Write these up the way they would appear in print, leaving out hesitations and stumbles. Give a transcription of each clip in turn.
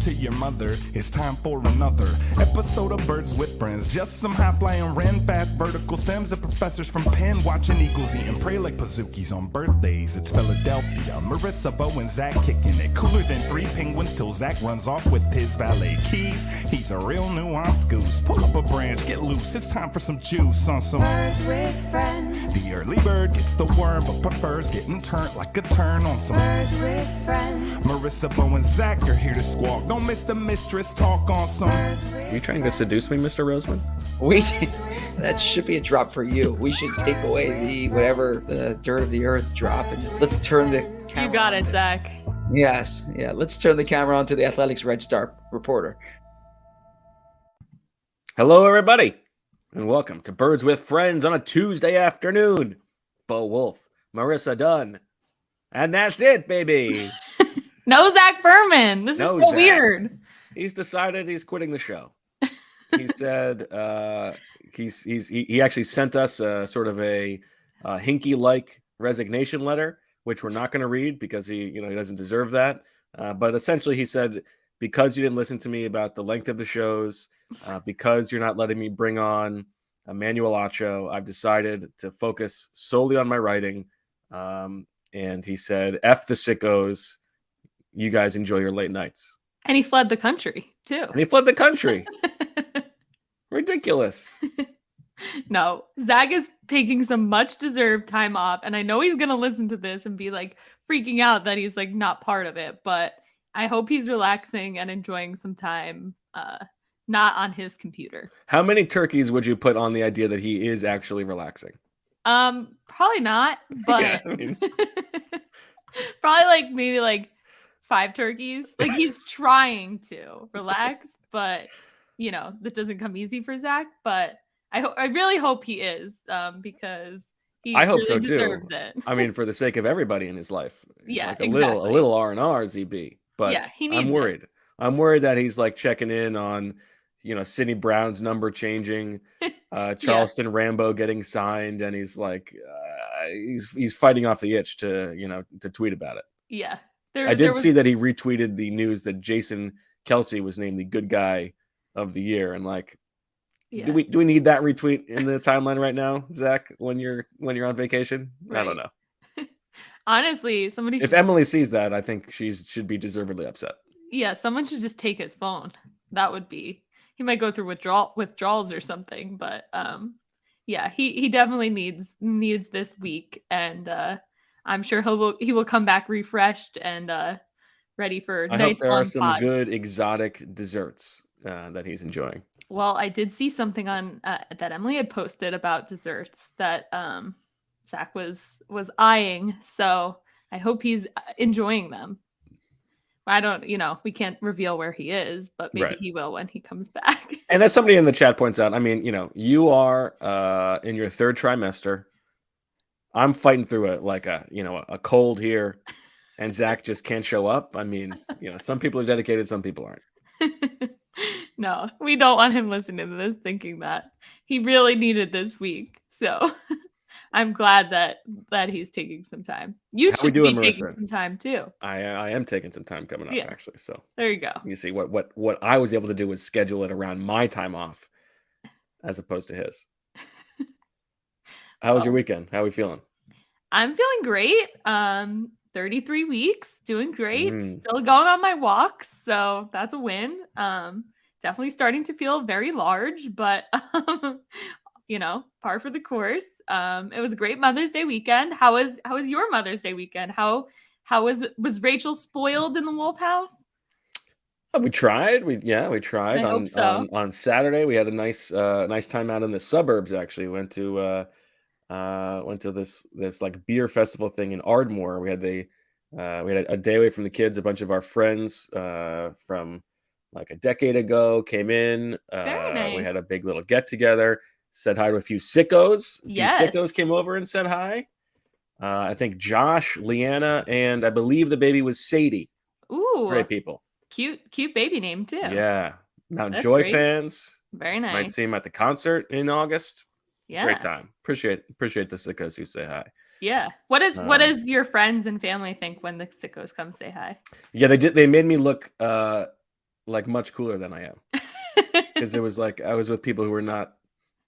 to your mother. It's time for another episode of Birds with Friends. Just some high-flying wren, fast vertical stems, and professors from Penn watching eagles eat and pray like bazookies on birthdays. It's Philadelphia, Marissa, Bo, and Zach kicking it. Cooler than 3 penguins till Zach runs off with his valet keys. He's a real nuanced goose. Pull up a branch, get loose. It's time for some juice on some Birds with Friends. The early bird gets the worm, but prefers getting turned like a turn on some Birds with Friends. Marissa, Bo, and Zach are here to squawk. Don't miss the mistress talk on some. Are you trying to seduce me, Mr. Roseman? That should be a drop for you. We should take away the dirt of the earth drop, and let's turn the camera. You got it, Zach. Yes, yeah. Let's turn the camera on to the Athletics Red Star reporter. Hello, everybody, and welcome to Birds with Friends on a Tuesday afternoon. Bo Wulf, Marissa Dunn, and that's it, baby. No Zach Berman. This is so Zach. weird. He's decided he's quitting the show. He said he actually sent us a sort of a Hinky-like resignation letter, which we're not going to read because he doesn't deserve that. But essentially, he said, because you didn't listen to me about the length of the shows, because you're not letting me bring on Emmanuel Acho, I've decided to focus solely on my writing. And he said, F the sickos. You guys enjoy your late nights. And he fled the country, too. Ridiculous. No, Zach is taking some much-deserved time off, and I know he's going to listen to this and be, freaking out that he's, not part of it, but I hope he's relaxing and enjoying some time, not on his computer. How many turkeys would you put on the idea that he is actually relaxing? Probably not, but Yeah, I mean... probably, maybe, 5 turkeys. He's trying to relax, but that doesn't come easy for Zach. But I really hope he is, because he I hope really so deserves too. it. I mean, for the sake of everybody in his life. Yeah, a little R&R, ZB. But yeah, he needs I'm worried. I'm worried that he's checking in on, Sidney Brown's number changing, Charleston Rambo getting signed, and he's he's fighting off the itch to tweet about it. Yeah. I did see that he retweeted the news that Jason Kelsey was named the good guy of the year, and yeah. do we need that retweet in the timeline right now, Zach? When you're on vacation, right. I don't know. Honestly, if Emily sees that, I think she should be deservedly upset. Yeah, someone should just take his phone. That would be. He might go through withdrawals or something, but yeah, he definitely needs this week, and I'm sure he will come back refreshed and ready for I nice hope there long are some pods. good exotic desserts that he's enjoying. Well, I did see something on that Emily had posted about desserts that Zach was eyeing, so I hope he's enjoying them. I don't, we can't reveal where he is, but maybe he will when he comes back. And as somebody in the chat points out, I mean, you are in your 3rd trimester. I'm fighting through it like a cold here, and Zach just can't show up. I mean, some people are dedicated, some people aren't. No, we don't want him listening to this thinking that he really needed this week. So I'm glad that he's taking some time. You should be taking some time too. I am taking some time coming up, actually. So there you go. You see what I was able to do was schedule it around my time off as opposed to his. How was your weekend? How are we feeling? I'm feeling great. 33 weeks, doing great. Still going on my walks, so that's a win. Definitely starting to feel very large, but par for the course. It was a great Mother's Day weekend. How was your Mother's Day weekend? How was Rachel spoiled in the Wulf house? We tried. We tried. I hope so. On Saturday, we had a nice time out in the suburbs. Actually, went to this beer festival thing in Ardmore. We had a day away from the kids. A bunch of our friends from a decade ago came in. Very nice. We had a big little get together. Said hi to a few sickos. Yes. Few sickos came over and said hi. I think Josh, Leanna, and I believe the baby was Sadie. Ooh, great people. Cute baby name too. Yeah, Mount That's Joy great. Fans. Very nice. Might see him at the concert in August. Yeah, great time. Appreciate the sickos who say hi. Yeah. What does your friends and family think when the sickos come say hi? Yeah, they did. They made me look like much cooler than I am, because it was like I was with people who were not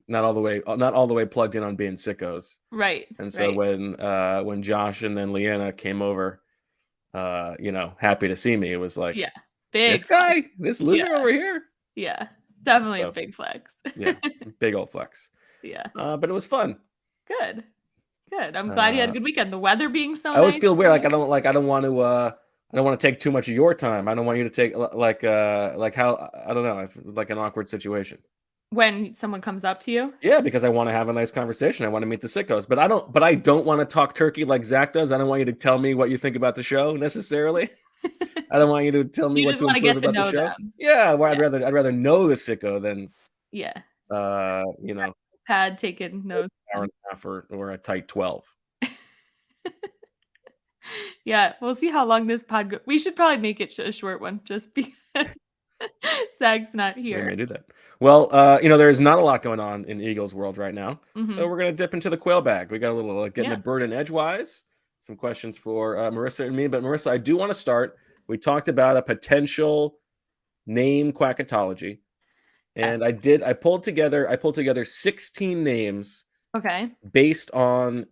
all the way plugged in on being sickos. Right. And so right. when Josh and then Leanna came over, happy to see me, it was like, Yeah. Big this guy, flex. this loser Yeah. over here. Yeah. Definitely a So, big flex. yeah, big old flex. Yeah. But it was fun. Good. I'm glad you had a good weekend. The weather being so I always nice. feel weird. Like I don't want to take too much of your time. I don't want you to take like how, I don't know, like an awkward situation. When someone comes up to you. Yeah, because I want to have a nice conversation. I want to meet the sickos, but I don't want to talk turkey like Zach does. I don't want you to tell me what you think about the show necessarily. I don't want you to tell me You what just to want to improve get to about the know show. them. Yeah, well, Yeah. I'd rather know the sicko than Yeah. Pad taking notes. hour and a half or a tight 12. Yeah, we'll see how long this pod goes. We should probably make it a short one, just because Zach's not We here. may do that. Well, there is not a lot going on in Eagles world right now, Mhm. so we're gonna dip into the quail bag. We got a little getting Yeah. the bird and edgewise. Some questions for Marissa and me, but Marissa, I do want to start. We talked about a potential name Quacketology, and Yes. I pulled together 16 names Okay. based on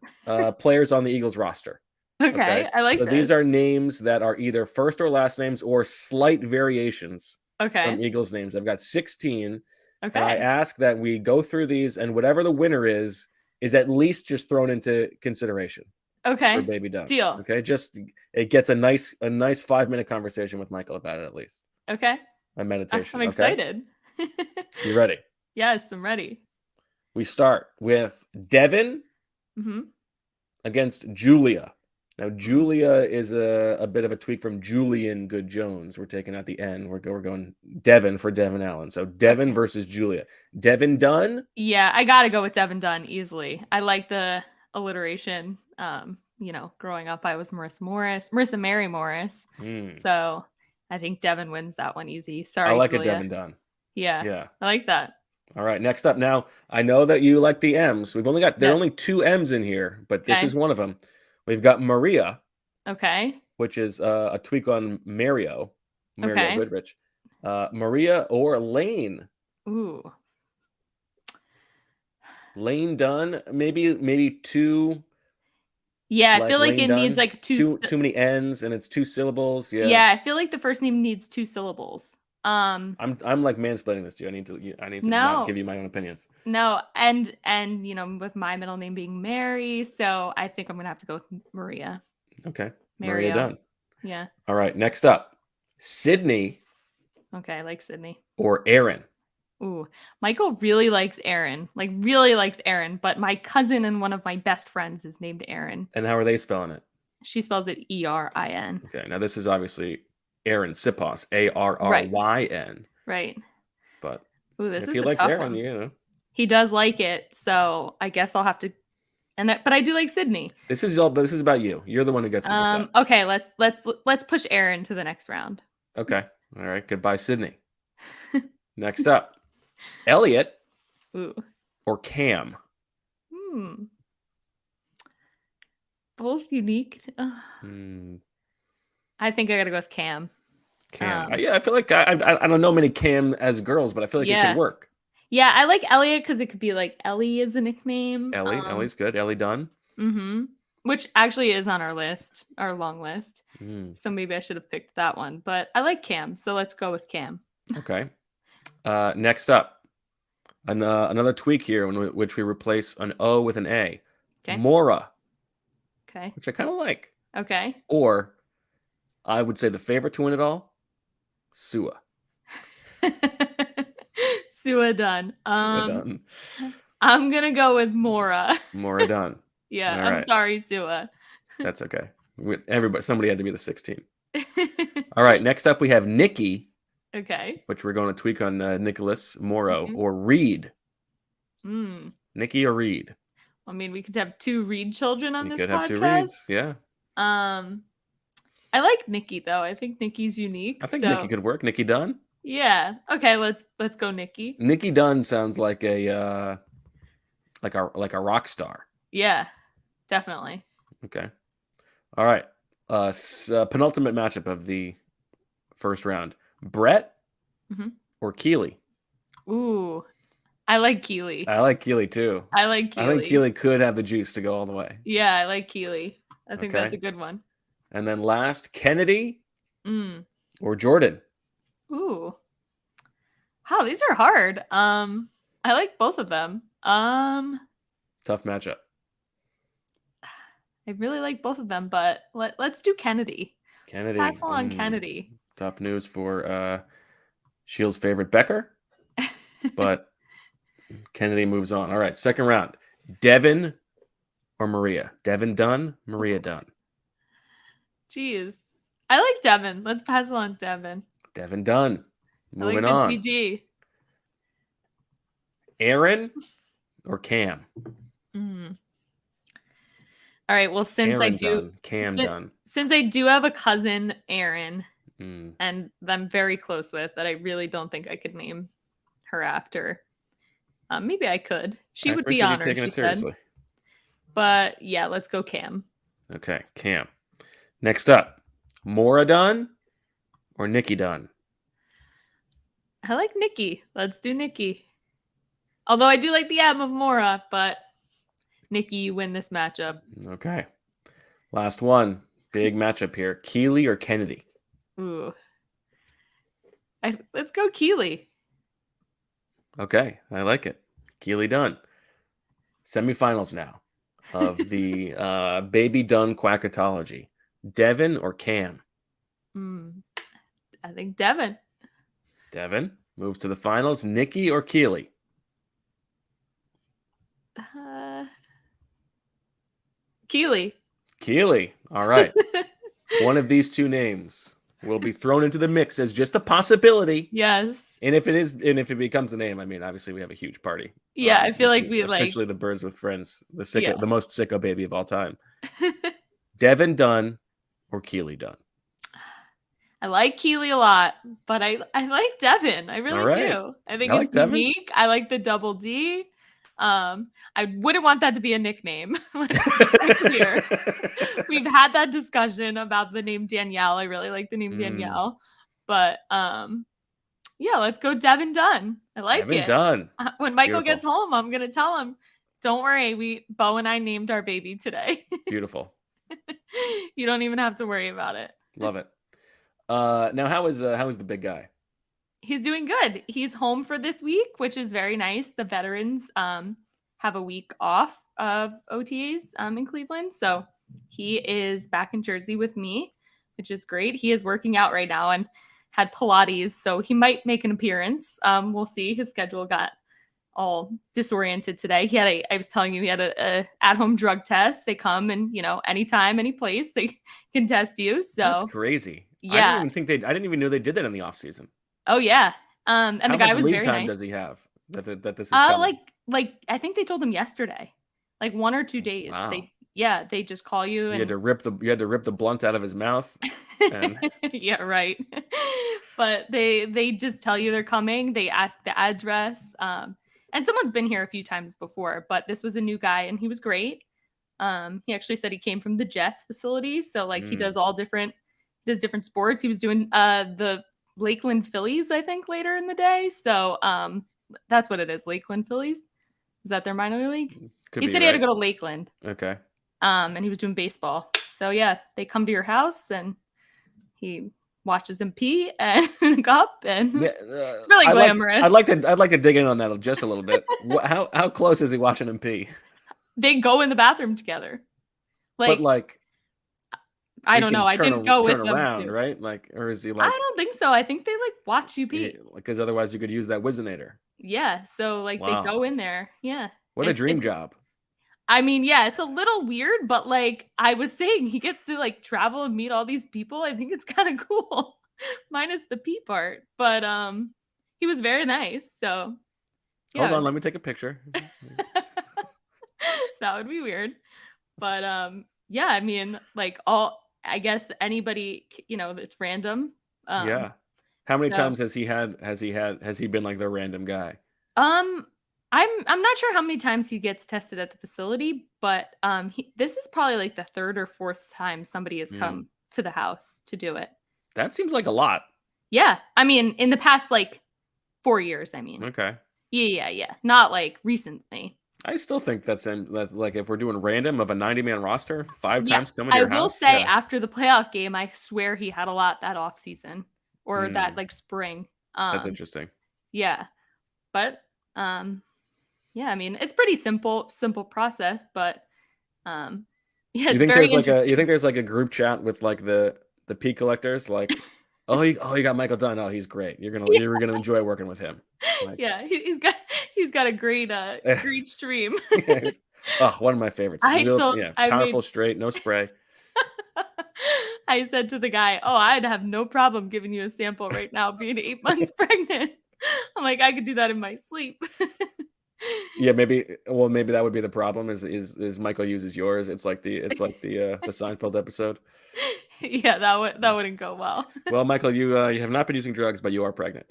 players on the Eagles roster. Okay. I like So this. these are names that are either first or last names or slight variations from Okay. Eagles names. I've got 16. And I Okay. ask that we go through these, and whatever the winner is at least just thrown into consideration for Okay. Baby Dunn. Deal. Okay, just it gets a nice 5-minute conversation with Michael about it at least. Okay. A meditation. I'm okay? excited. You ready? Yes, I'm ready. We start with Devin Mm-hmm. against Julia. Now, Julia is a bit of a tweak from Julian Good Jones. We're taking out the N. We're going Devin for Devin Allen. So Devin versus Julia. Devin Dunn? Yeah, I gotta go with Devin Dunn easily. I like the alliteration. Growing up, I was Marissa Mary Morris. So I think Devin wins that one easy. Sorry, I like Julia. a Devin Dunn. Yeah. I like that. All right, next up now, I know that you like the M's. There are only 2 M's in here, but this is one of them. We've got Maria. Okay. Which is a tweak on Mario Okay. Goodrich. Maria or Lane? Ooh. Lane Dunn, maybe 2. Yeah, I feel like Lane it Dunn, needs like too many N's and it's 2 syllables. Yeah. Yeah, I feel like the first name needs 2 syllables. I'm like mansplaining this to you. I need to not give you my own opinions. No, and with my middle name being Mary, so I think I'm gonna have to go with Maria. Okay. Maria Dunn. Yeah. All right. Next up, Sydney. Okay, I like Sydney. Or Aaron. Ooh, Michael really likes Aaron. Like really likes Aaron, but my cousin and one of my best friends is named Aaron. And how are they spelling it? She spells it Erin. Okay. Now this is obviously Aaron Sipos, Arryn. Right. But this if is he a likes tough Aaron, one. He does like it, so I guess I'll have to. But I do like Sydney. This is about you. You're the one who gets to decide. Okay, let's push Aaron to the next round. Okay. All right. Goodbye, Sydney. Next up, Elliot. Ooh. Or Cam. Both unique. I think I gotta go with Cam. Cam. I feel like I don't know many Cam as girls, but I feel like it could work. Yeah, I like Elliot because it could be like Ellie is a nickname. Ellie's good. Ellie Dunn. Mm-hmm. Which actually is on our list, our long list. So maybe I should have picked that one. But I like Cam, so let's go with Cam. Okay. Next up, another tweak here in which we replace an O with an A. Okay. Mora. Okay. Which I kind of like. Okay. Or I would say the favorite to win it all, Sua. Sua Dunn. Sua Dunn. I'm gonna go with Mora. Mora Dunn. Yeah, I'm sorry, Sua. That's okay. Somebody had to be the 16. All right, next up we have Nikki. Okay. Which we're going to tweak on Nicholas Morrow or Reed. Nikki or Reed? I mean, we could have 2 Reed children on this podcast. You could have 2 Reeds, yeah. I like Nikki though. I think Nikki's unique. I think Nikki could work. Nikki Dunn. Yeah. Okay. Let's go Nikki. Nikki Dunn sounds like a rock star. Yeah, definitely. Okay. All right. Penultimate matchup of the first round. Brett Mhm. or Keely? Ooh, I like Keely. I like Keely too. I like Keely. I think Keely could have the juice to go all the way. Yeah, I like Keely. I think that's a Okay. good one. And then last, Kennedy Mm. or Jordan? Ooh. Wow, these are hard. I like both of them. Tough matchup. I really like both of them, but let's do Kennedy. Kennedy. Pass along Kennedy. Tough news for Shield's favorite Becker, but Kennedy moves on. All right, second round. Devin or Maria? Devin Dunn, Maria Dunn. Jeez. I like Devin. Let's pass along Devin. Devin Dunn. Moving I like on. the TD. Aaron or Cam? Mm. All right. Well, since Aaron Dunn, Cam Dunn. Since I do have a cousin, Aaron, Mm. and I'm very close with, that I really don't think I could name her after. Maybe I could. She would be honored, taking she it seriously. said. But yeah, let's go Cam. Okay, Cam. Next up, Maura Dunn or Nikki Dunn? I like Nikki. Let's do Nikki. Although I do like the Adam of Mora, but Nikki, you win this matchup. Okay. Last one. Big matchup here. Keely or Kennedy? Ooh. Let's go Keely. Okay, I like it. Keely Dunn. Semifinals now of the Baby Dunn Quacketology. Devin or Cam? I think Devin. Devin moves to the finals. Nikki or Keely? Keely. Keely. All right. One of these two names will be thrown into the mix as just a possibility. Yes. And if it becomes the name, I mean, obviously we have a huge party. Yeah, I feel like we officially the Birds with Friends, the Yeah. the most sicko baby of all time. Devin Dunn or Keely Dunn? I like Keely a lot, but I like Devin. I really right. do. I think I like it's Devin. unique. I like the double D. I wouldn't want that to be a nickname. Let's be very clear. We've had that discussion about the name Danielle. I really like the name Danielle. But yeah, let's go Devin Dunn. I like Devin it. Dunn. When Michael Beautiful. gets home, I'm gonna tell him, don't worry, Bo and I named our baby today. Beautiful. You don't even have to worry about it. Love it. Now how is the big guy? He's doing good. He's home for this week, which is very nice. The veterans have a week off of OTAs in Cleveland. So he is back in Jersey with me, which is great. He is working out right now and had Pilates, so he might make an appearance. We'll see. His schedule got all disoriented today. I was telling you, he had a at-home drug test. They come and, anytime, any place, they can test you. So That's crazy. Yeah. I didn't even know they did that in the off season. Oh yeah. And How the guy much was lead very time nice. does he have that this is coming? Like I think they told him yesterday, like 1 or 2 days. Wow. They just call you and You had to rip the blunt out of his mouth. And... yeah, right. But they just tell you they're coming. They ask the address. And someone's been here a few times before, but this was a new guy and he was great. He actually said he came from the Jets facility, so like he does different sports. He was doing the Lakeland Phillies, I think, later in the day. So that's what it is. Lakeland Phillies. Is that their minor league? He said he had to go to Lakeland. Okay. And he was doing baseball. So yeah, they come to your house and he watches him pee and cup, and it's really glamorous. I'd like to dig in on that just a little bit. How close is he watching him pee? They go in the bathroom together. I don't know. I didn't go with them. Turn around, right? Like, or is he like? I don't think so. I think they like watch you pee. Because otherwise you could use that Wizinator. Yeah. So like they go in there. Yeah. What a dream job. I mean, yeah, it's a little weird, but like I was saying, he gets to like travel and meet all these people. I think it's kind of cool, minus the pee part. But he was very nice. So yeah, hold on, let me take a picture. That would be weird. But yeah, I mean, like I guess anybody, it's random. Yeah. How many times has he been like the random guy? I'm not sure how many times he gets tested at the facility, but this is probably like the 3rd or 4th time somebody has come to the house to do it. That seems like a lot. Yeah. I mean, in the past, like 4 years, I mean. Okay. Yeah. Not like recently. I still think that like if we're doing random of a 90-man roster, 5 Yeah. times coming to I your will house. say Yeah. after the playoff game, I swear he had a lot that off season or that like spring. That's interesting. Yeah. But yeah, I mean, it's pretty simple process, but yeah, it's very interesting. You think there's like a group chat with like the peak collectors, like, oh, you got Michael Dunn. Oh, he's great. You're gonna enjoy working with him. Like, Yeah, he's got a great stream. One of my favorites. Powerful, straight, no spray. I said to the guy, "Oh, I'd have no problem giving you a sample right now, being 8 months pregnant." I'm like, I could do that in my sleep. Yeah, maybe that would be the problem. Is Michael uses yours? It's like the Seinfeld episode. Yeah, that wouldn't go well. Well, Michael, you have not been using drugs, but you are pregnant.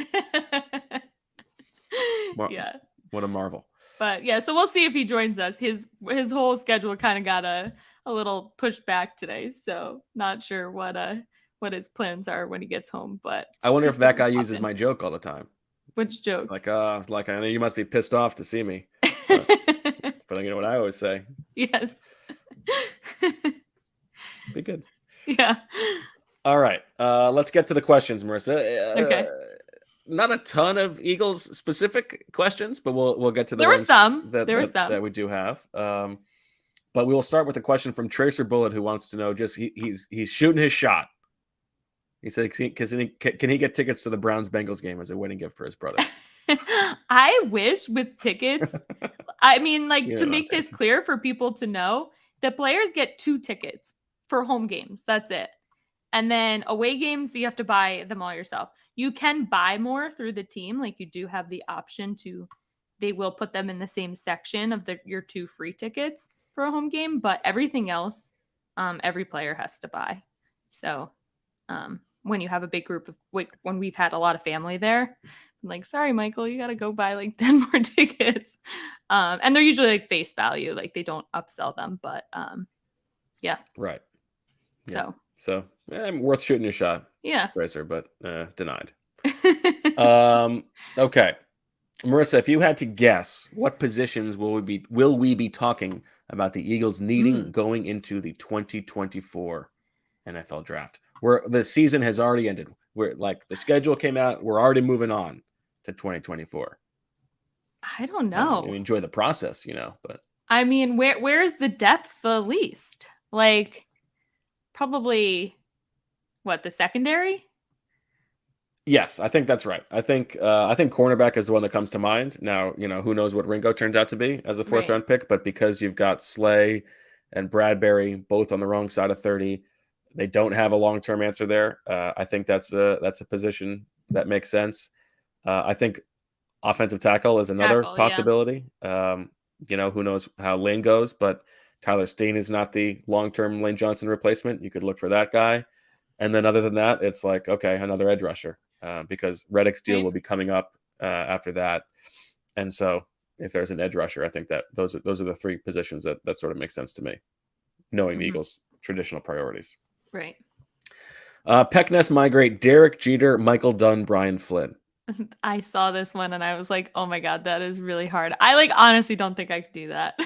Yeah. What a marvel. But yeah, so we'll see if he joins us. His whole schedule kind of got a little pushed back today, so not sure what his plans are when he gets home. But I wonder if that guy uses my joke all the time. Which joke? It's like I know you must be pissed off to see me. But you know what I always say. Yes. Be good. Yeah. All right. Let's get to the questions, Marissa. Okay. Not a ton of Eagles specific questions, but we'll get to the There were ones some. that we do have. But we will start with a question from Tracer Bullet, who wants to know he's shooting his shot. He said, can he get tickets to the Browns-Bengals game as a wedding gift for his brother? I wish with tickets. I mean, like, to make this clear for people to know, the players get 2 tickets for home games. That's it. And then away games, you have to buy them all yourself. You can buy more through the team. Like, you do have the option they will put them in the same section of your 2 free tickets for a home game, but everything else, every player has to buy. So, when you have a big group of, like, when we've had a lot of family there, I'm like, sorry, Michael, you got to go buy like 10 more tickets. And they're usually like face value, like they don't upsell them, but yeah. Right. Yeah. So worth shooting your shot. Yeah. Racer, but denied. Okay. Marissa, if you had to guess, what positions will we be talking about the Eagles needing going into the 2024 NFL draft? Where the season has already ended. Where like the schedule came out, we're already moving on to 2024. I don't know. Enjoy the process, but I mean, where's the depth the least? Like, probably the secondary? Yes, I think that's right. I think cornerback is the one that comes to mind. Now, who knows what Ringo turns out to be as a 4th round pick, but because you've got Slay and Bradbury both on the wrong side of 30, they don't have a long-term answer there. I think that's a position that makes sense. I think offensive tackle is another possibility. Yeah. Who knows how Lane goes, but Tyler Steen is not the long-term Lane Johnson replacement. You could look for that guy. And then other than that, it's like, okay, another edge rusher because Reddick's deal will be coming up after that. And so if there's an edge rusher, I think that those are the 3 positions that sort of make sense to me, knowing the Eagles' traditional priorities. Right. Peckness migrate Derek Jeter, Michael Dunn, Brian Flynn. I saw this one and I was like, oh my God, that is really hard. I honestly don't think I could do that.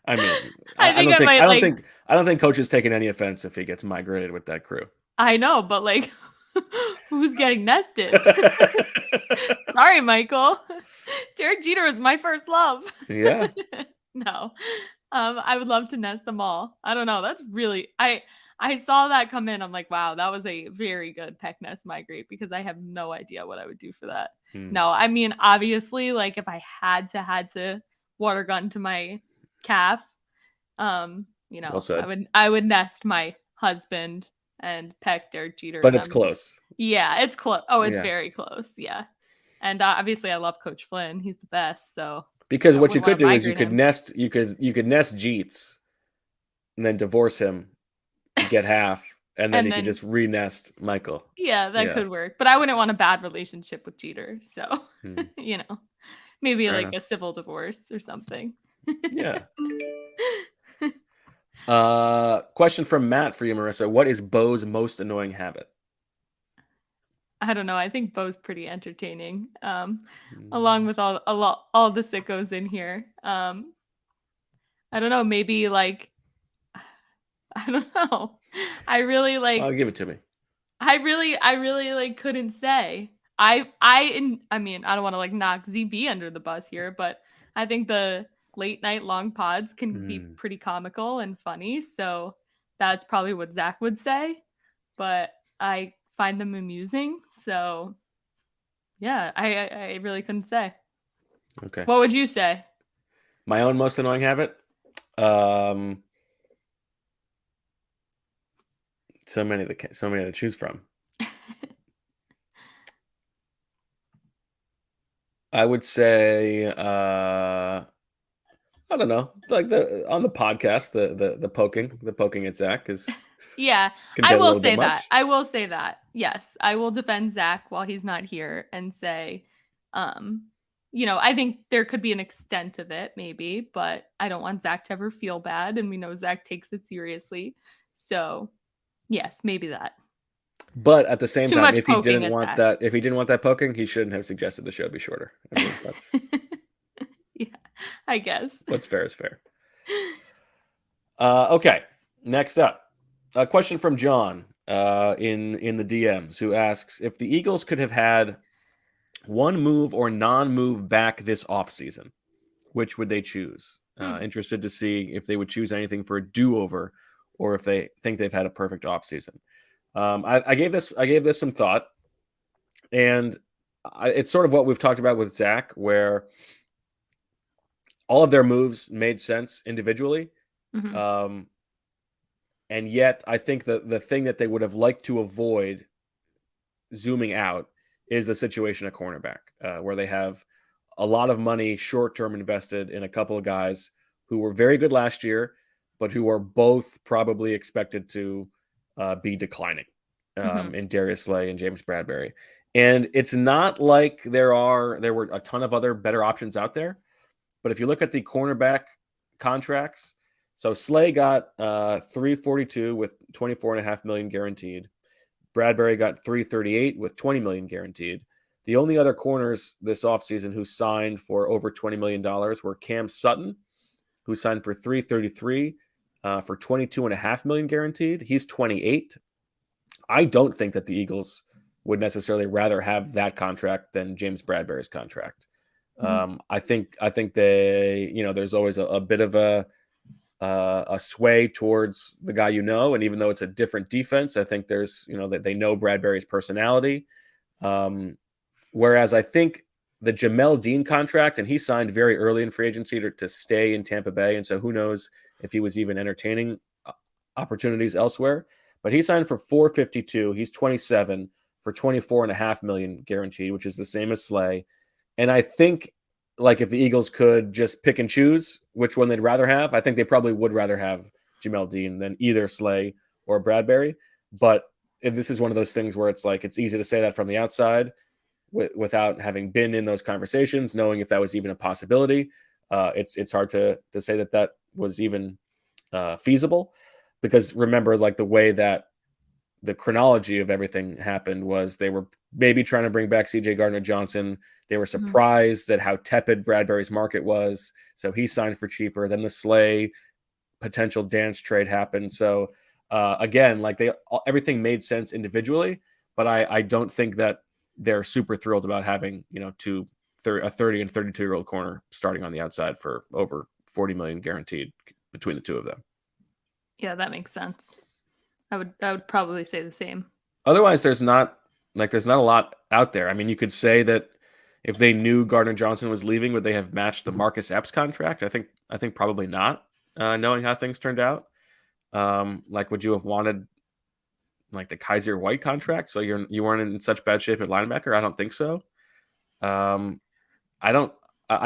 I mean, I don't think coach is taking any offense if he gets migrated with that crew. I know, but like, who's getting nested? Sorry, Michael. Derek Jeter is my first love. Yeah. No. I would love to nest them all. I don't know. That's really I saw that come in. I'm like, wow, that was a very good peck nest migrate because I have no idea what I would do for that. No, I mean, obviously, like if I had to water gun to my calf, well I would nest my husband and peck Derek Jeter. But it's close. Yeah, it's close. Oh, it's very close. Yeah. And obviously I love Coach Flynn. He's the best. So because what you could do is you could nest Jeets and then divorce him and get half. And then you could just re-nest Michael. Yeah, that could work. But I wouldn't want a bad relationship with Jeter. So, maybe Fair enough. A civil divorce or something. Yeah. Question from Matt for you, Marissa. What is Bo's most annoying habit? I don't know. I think Bo's pretty entertaining. Along with all the sickos in here. I don't know. Maybe like I don't know. I really like. Give it to me. I really like couldn't say. I mean, I don't want to like knock ZB under the bus here, but I think the late night long pods can be pretty comical and funny. So that's probably what Zach would say, but I find them amusing. So yeah, I really couldn't say. Okay. What would you say? My own most annoying habit? So many to choose from. I would say I don't know, like on the podcast, the poking at Zach is Yeah, can I get a will little bit say that. much. I will say that. Yes, I will defend Zach while he's not here and say, I think there could be an extent of it, maybe, but I don't want Zach to ever feel bad, and we know Zach takes it seriously. So, yes, maybe that. But at the same Too time, much if he poking didn't at want Zach. that, if he didn't want that poking, he shouldn't have suggested the show be shorter. I mean, that's Yeah, I guess. what's fair is fair. Okay, next up, a question from John in the DMs, who asks if the Eagles could have had one move or non-move back this offseason, which would they choose? Interested to see if they would choose anything for a do-over or if they think they've had a perfect offseason. I gave this some thought, and it's sort of what we've talked about with Zach, where all of their moves made sense individually. Mm-hmm. And yet I think the thing that they would have liked to avoid zooming out is the situation at cornerback, where they have a lot of money short-term invested in a couple of guys who were very good last year, but who are both probably expected to be declining in Darius Slay and James Bradbury. And it's not like there were a ton of other better options out there. But if you look at the cornerback contracts, so Slay got $342 with $24.5 million guaranteed. Bradbury got $338 with $20 million guaranteed. The only other corners this offseason who signed for over $20 million were Cam Sutton, who signed for $333 for $22.5 million guaranteed. He's 28. I don't think that the Eagles would necessarily rather have that contract than James Bradbury's contract. I think they, there's always a bit of a sway towards the guy, and even though it's a different defense, I think there's, that they know Bradbury's personality. Whereas I think the Jamel Dean contract, and he signed very early in free agency to stay in Tampa Bay. And so who knows if he was even entertaining opportunities elsewhere, but he signed for $452. He's 27 for $24.5 million guaranteed, which is the same as Slay. And I think, like, if the Eagles could just pick and choose which one they'd rather have, I think they probably would rather have Jamel Dean than either Slay or Bradbury. But if this is one of those things where it's like, it's easy to say that from the outside without having been in those conversations, knowing if that was even a possibility. It's hard to say that was even feasible, because remember, like, the way that the chronology of everything happened was they were maybe trying to bring back CJ Gardner-Johnson. They were surprised at how tepid Bradbury's market was. So he signed for cheaper. Then the Slay potential dance trade happened. So again, like, everything made sense individually, but I don't think that they're super thrilled about having, a 30 and 32-year-old corner starting on the outside for over $40 million guaranteed between the two of them. Yeah, that makes sense. I would probably say the same. Otherwise, there's not a lot out there. I mean, you could say that if they knew Gardner-Johnson was leaving, would they have matched the Marcus Epps contract? I think probably not, knowing how things turned out. Would you have wanted like the Kaiser White contract, so you weren't in such bad shape at linebacker? I don't think so. I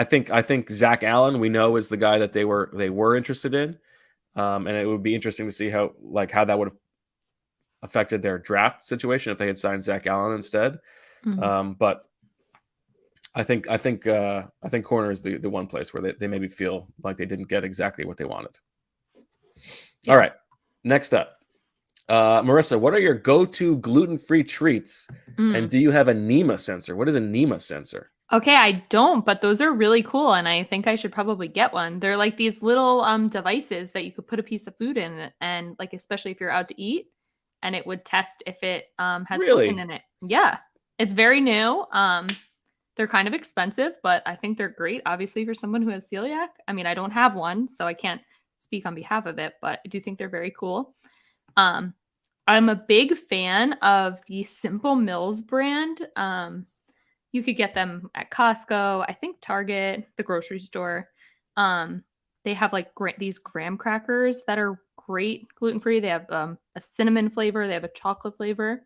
think Zach Allen, we know, is the guy that they were interested in. And it would be interesting to see how that would have affected their draft situation if they had signed Zach Allen instead. But I think corner is the one place where they maybe feel like they didn't get exactly what they wanted. Yeah. All right. Next up, Marissa, what are your go-to gluten-free treats? Mm. And do you have a NEMA sensor? What is a NEMA sensor? Okay, I don't, but those are really cool, and I think I should probably get one. They're like these little devices that you could put a piece of food in, and like especially if you're out to eat, and it would test if it has gluten Really? in it. Yeah, it's very new. They're kind of expensive, but I think they're great. Obviously, for someone who has celiac. I mean, I don't have one, so I can't speak on behalf of it, but I do think they're very cool. I'm a big fan of the Simple Mills brand. You could get them at Costco, I think Target, the grocery store. They have like these graham crackers that are great gluten-free. They have a cinnamon flavor. They have a chocolate flavor.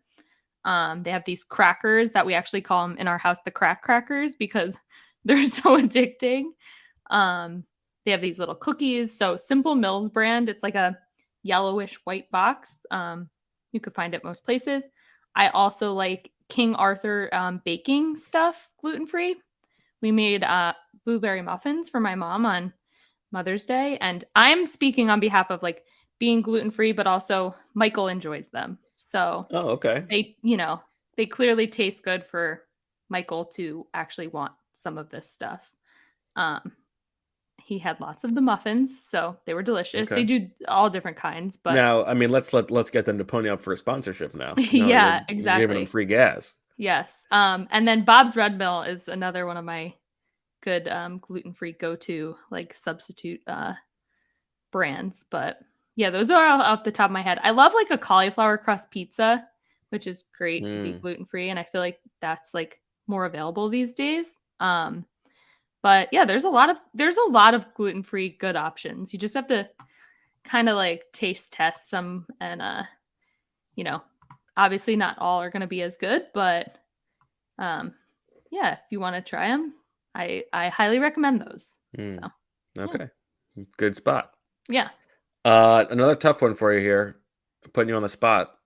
They have these crackers that we actually call them in our house the crack crackers because they're so addicting. They have these little cookies. So Simple Mills brand, it's like a yellowish white box. You could find it most places. I also like King Arthur baking stuff, gluten-free. We made blueberry muffins for my mom on Mother's Day. And I'm speaking on behalf of like being gluten-free, but also Michael enjoys them. So Oh, okay. they clearly taste good for Michael to actually want some of this stuff. He had lots of the muffins, so they were delicious. Okay. They do all different kinds, but Now, I mean, let's get them to pony up for a sponsorship now. No, yeah, you're giving them exactly. free gas. Yes. And then Bob's Red Mill is another one of my good gluten-free go-to like substitute brands. But yeah, those are all off the top of my head. I love like a cauliflower crust pizza, which is great to be gluten-free, and I feel like that's like more available these days. But yeah, there's a lot of gluten-free good options. You just have to kind of like taste test some, and obviously not all are going to be as good, but yeah, if you want to try them, I highly recommend those. So Okay. Good spot. yeah. Another tough one for you here. Putting you on the spot.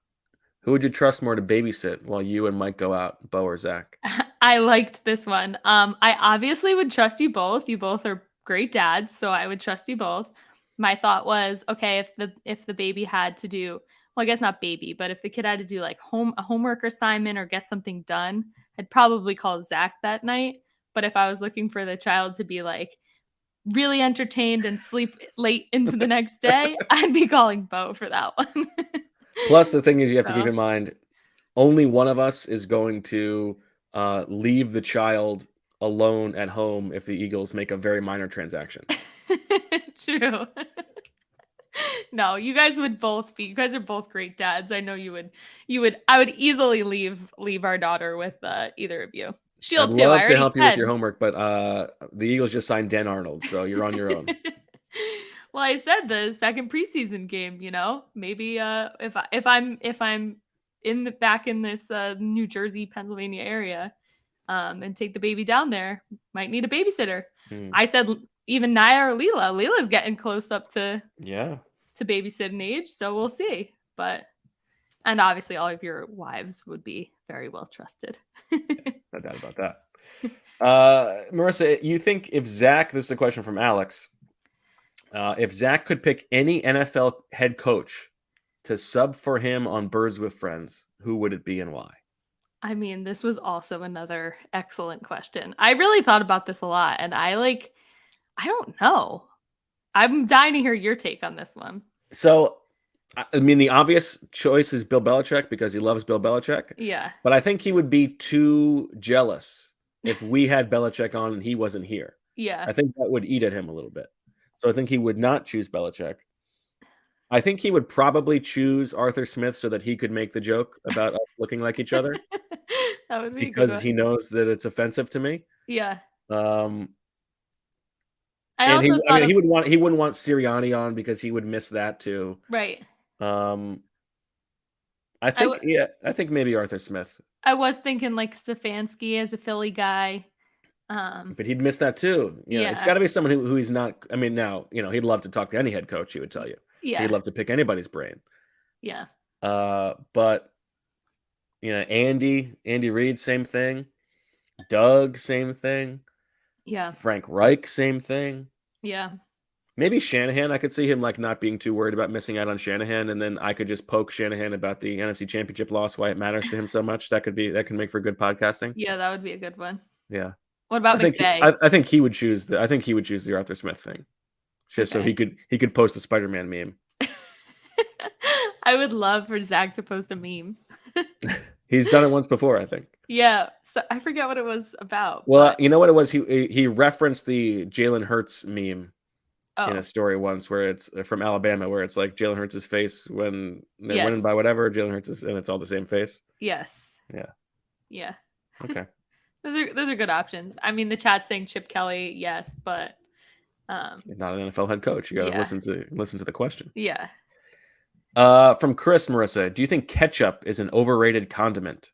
Who would you trust more to babysit while you and Mike go out, Bo or Zach? I liked this one. I obviously would trust you both. You both are great dads, so I would trust you both. My thought was, okay, if the baby had to do, well, I guess not baby, but if the kid had to do like a homework assignment or get something done, I'd probably call Zach that night. But if I was looking for the child to be like really entertained and sleep late into the next day, I'd be calling Bo for that one. Plus, the thing is, you have to keep in mind, only one of us is going to leave the child alone at home if the Eagles make a very minor transaction. True. No, you guys are both great dads. I know I would easily leave our daughter with either of you. I'd love to help you with your homework, but the Eagles just signed Dan Arnold, so you're on your own. Well, I said the second preseason game, maybe if I'm back in this New Jersey, Pennsylvania area, and take the baby down there, might need a babysitter. I said even Naya or Leela. Leela's getting close up to babysitting age, so we'll see. And obviously all of your wives would be very well trusted. No doubt about that. Marissa, you think if Zach, this is a question from Alex, if Zach could pick any NFL head coach to sub for him on Birds with Friends, who would it be and why? I mean, this was also another excellent question. I really thought about this a lot, and I don't know. I'm dying to hear your take on this one. So, I mean, the obvious choice is Bill Belichick because he loves Bill Belichick. Yeah. But I think he would be too jealous if we had Belichick on and he wasn't here. Yeah. I think that would eat at him a little bit. So I think he would not choose Belichick. I think he would probably choose Arthur Smith so that he could make the joke about us looking like each other. That would be because he knows that it's offensive to me. Yeah. And he wouldn't want Sirianni on because he would miss that too. Right. I think maybe Arthur Smith. I was thinking like Stefanski as a Philly guy. But he'd miss that too. Yeah. It's got to be someone who he's not. I mean, now, he'd love to talk to any head coach, he would tell you. Yeah. He'd love to pick anybody's brain. Yeah. But, Andy Reid, same thing. Doug, same thing. Yeah. Frank Reich, same thing. Yeah. Maybe Shanahan. I could see him like not being too worried about missing out on Shanahan, and then I could just poke Shanahan about the NFC Championship loss, why it matters to him so much. That could make for good podcasting. Yeah, that would be a good one. Yeah. What about McVay? I think he would choose the Arthur Smith thing, just so he could post the Spider-Man meme. I would love for Zach to post a meme. He's done it once before, I think. Yeah, so I forget what it was about. Well, but... you know what it was? He referenced the Jalen Hurts meme in a story once, where it's from Alabama, where it's like Jalen Hurts' face when they're winning by whatever. Jalen Hurts and it's all the same face. Yes. Yeah. Yeah. Okay. Those are good options. I mean, the chat's saying Chip Kelly, yes, but not an NFL head coach. You got to listen to the question. Yeah. From Chris, Marissa, do you think ketchup is an overrated condiment?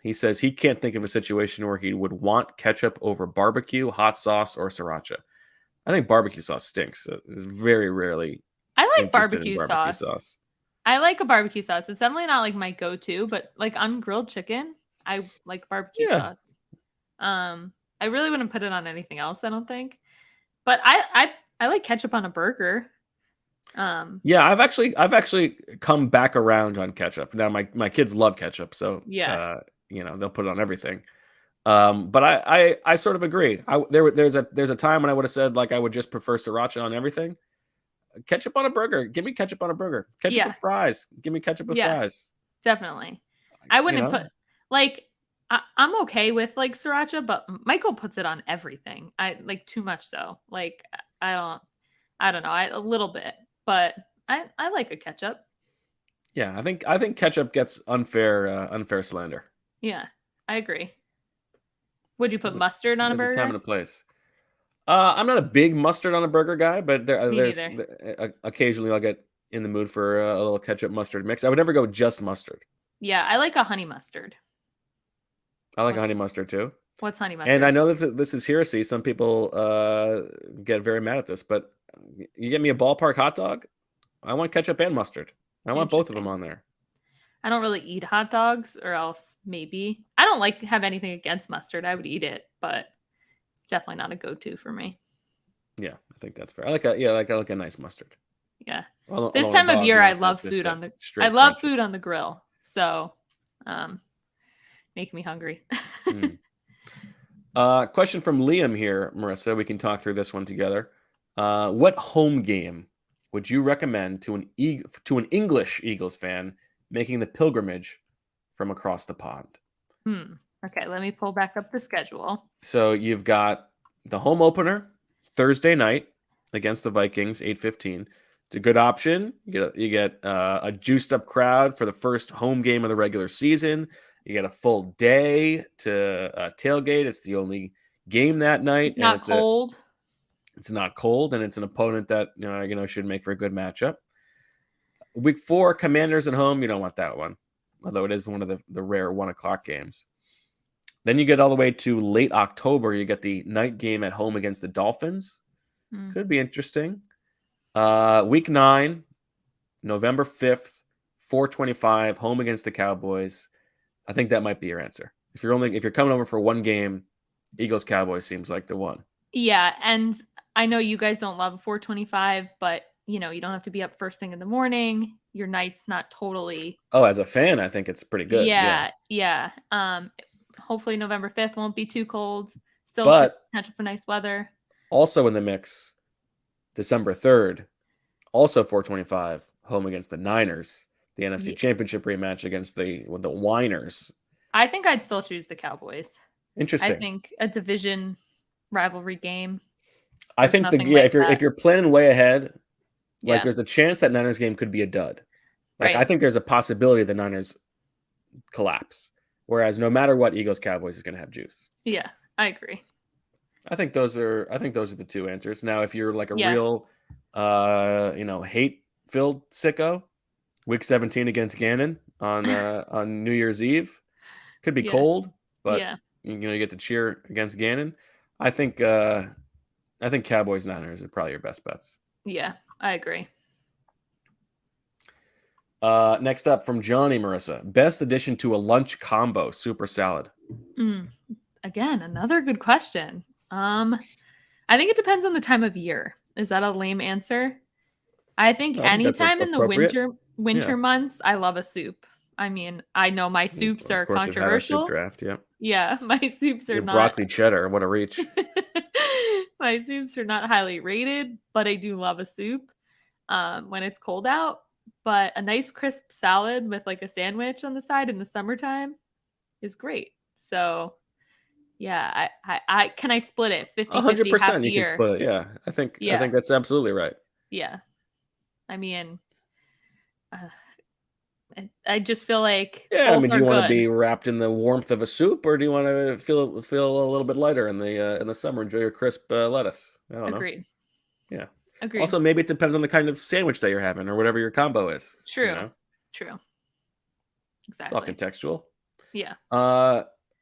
He says he can't think of a situation where he would want ketchup over barbecue, hot sauce, or sriracha. I think barbecue sauce stinks. It's very rarely. I like barbecue sauce. I like a barbecue sauce. It's definitely not like my go-to, but like on grilled chicken, I like barbecue sauce. I really wouldn't put it on anything else, I don't think. But I like ketchup on a burger. Yeah, I've actually come back around on ketchup. Now my kids love ketchup, so they'll put it on everything. But I sort of agree. There's a time when I would have said like I would just prefer sriracha on everything. Ketchup on a burger. Give me ketchup on a burger. Ketchup with fries. Give me ketchup with fries. Definitely. I wouldn't put like I'm okay with like sriracha, but Michael puts it on everything. I like too much so. Like I don't know. A little bit, but I like a ketchup. Yeah, I think ketchup gets unfair slander. Yeah, I agree. Would you put mustard on a burger? There's a time and a place. I'm not a big mustard on a burger guy, but occasionally I'll get in the mood for a little ketchup mustard mix. I would never go just mustard. Yeah, I like a honey mustard. I like a honey mustard too. What's honey mustard? And I know that this is heresy. Some people get very mad at this, but you get me a ballpark hot dog, I want ketchup and mustard. I want both of them on there. I don't really eat hot dogs, or else maybe. I don't like to have anything against mustard. I would eat it, but it's definitely not a go-to for me. Yeah, I think that's fair. I like a nice mustard. Yeah. This time of year, I love food on the grill. So, make me hungry. Question from Liam here, Marissa. We can talk through this one together. What home game would you recommend to an English Eagles fan making the pilgrimage from across the pond? Okay, let me pull back up the schedule. So you've got the home opener Thursday night against the Vikings, 8:15. It's a good option. You get a juiced up crowd for the first home game of the regular season. You get a full day to tailgate. It's the only game that night. It's not cold. It's not cold, and it's an opponent that should make for a good matchup. Week 4, Commanders at home. You don't want that one, although it is one of the rare 1:00 games. Then you get all the way to late October. You get the night game at home against the Dolphins. Could be interesting. Week 9, November 5th, 4:25, home against the Cowboys. I think that might be your answer. If you're coming over for one game, Eagles Cowboys seems like the one. Yeah, and I know you guys don't love a 4:25, but you don't have to be up first thing in the morning. Your night's not totally. Oh, as a fan, I think it's pretty good. Yeah. Hopefully November 5th won't be too cold. Still potential for nice weather. Also in the mix, December 3rd, also 4:25, home against the Niners, the NFC Championship rematch against the Whiners. I think I'd still choose the Cowboys. Interesting. I think a division rivalry game. I think if you're planning way ahead, there's a chance that Niners game could be a dud. I think there's a possibility the Niners collapse. Whereas no matter what, Eagles Cowboys is going to have juice. Yeah, I agree. I think those are the two answers. Now, if you're like a real, hate-filled sicko, Week 17 against Gannon on New Year's Eve, could be cold, but you get to cheer against Gannon. I think Cowboys Niners are probably your best bets. Yeah, I agree. Next up from Johnny, Marissa, best addition to a lunch combo, super salad. Again, another good question. I think it depends on the time of year. Is that a lame answer? I think No, I think that's anytime in the appropriate. winter Yeah. months, I love a soup. I mean, I know my soups Of are course, we've had our soup controversial. draft. Yeah. Yeah, my soups are Your not broccoli cheddar. What a reach. my soups are not highly rated, but I do love a soup when it's cold out. But a nice crisp salad with like a sandwich on the side in the summertime is great. So yeah, I can I split it 50-50 half 100%. the You can year. split it. Yeah. I think Yeah, that's absolutely right. yeah. I mean, uh, I just feel like Yeah. I both mean, do are you want to good. be wrapped in the warmth of a soup, or do you want to feel a little bit lighter in the summer? Enjoy your crisp lettuce. I don't know. Agreed. Yeah. Agreed. Also, maybe it depends on the kind of sandwich that you're having or whatever your combo is. You True. know, True. it's all Exactly. contextual. Yeah.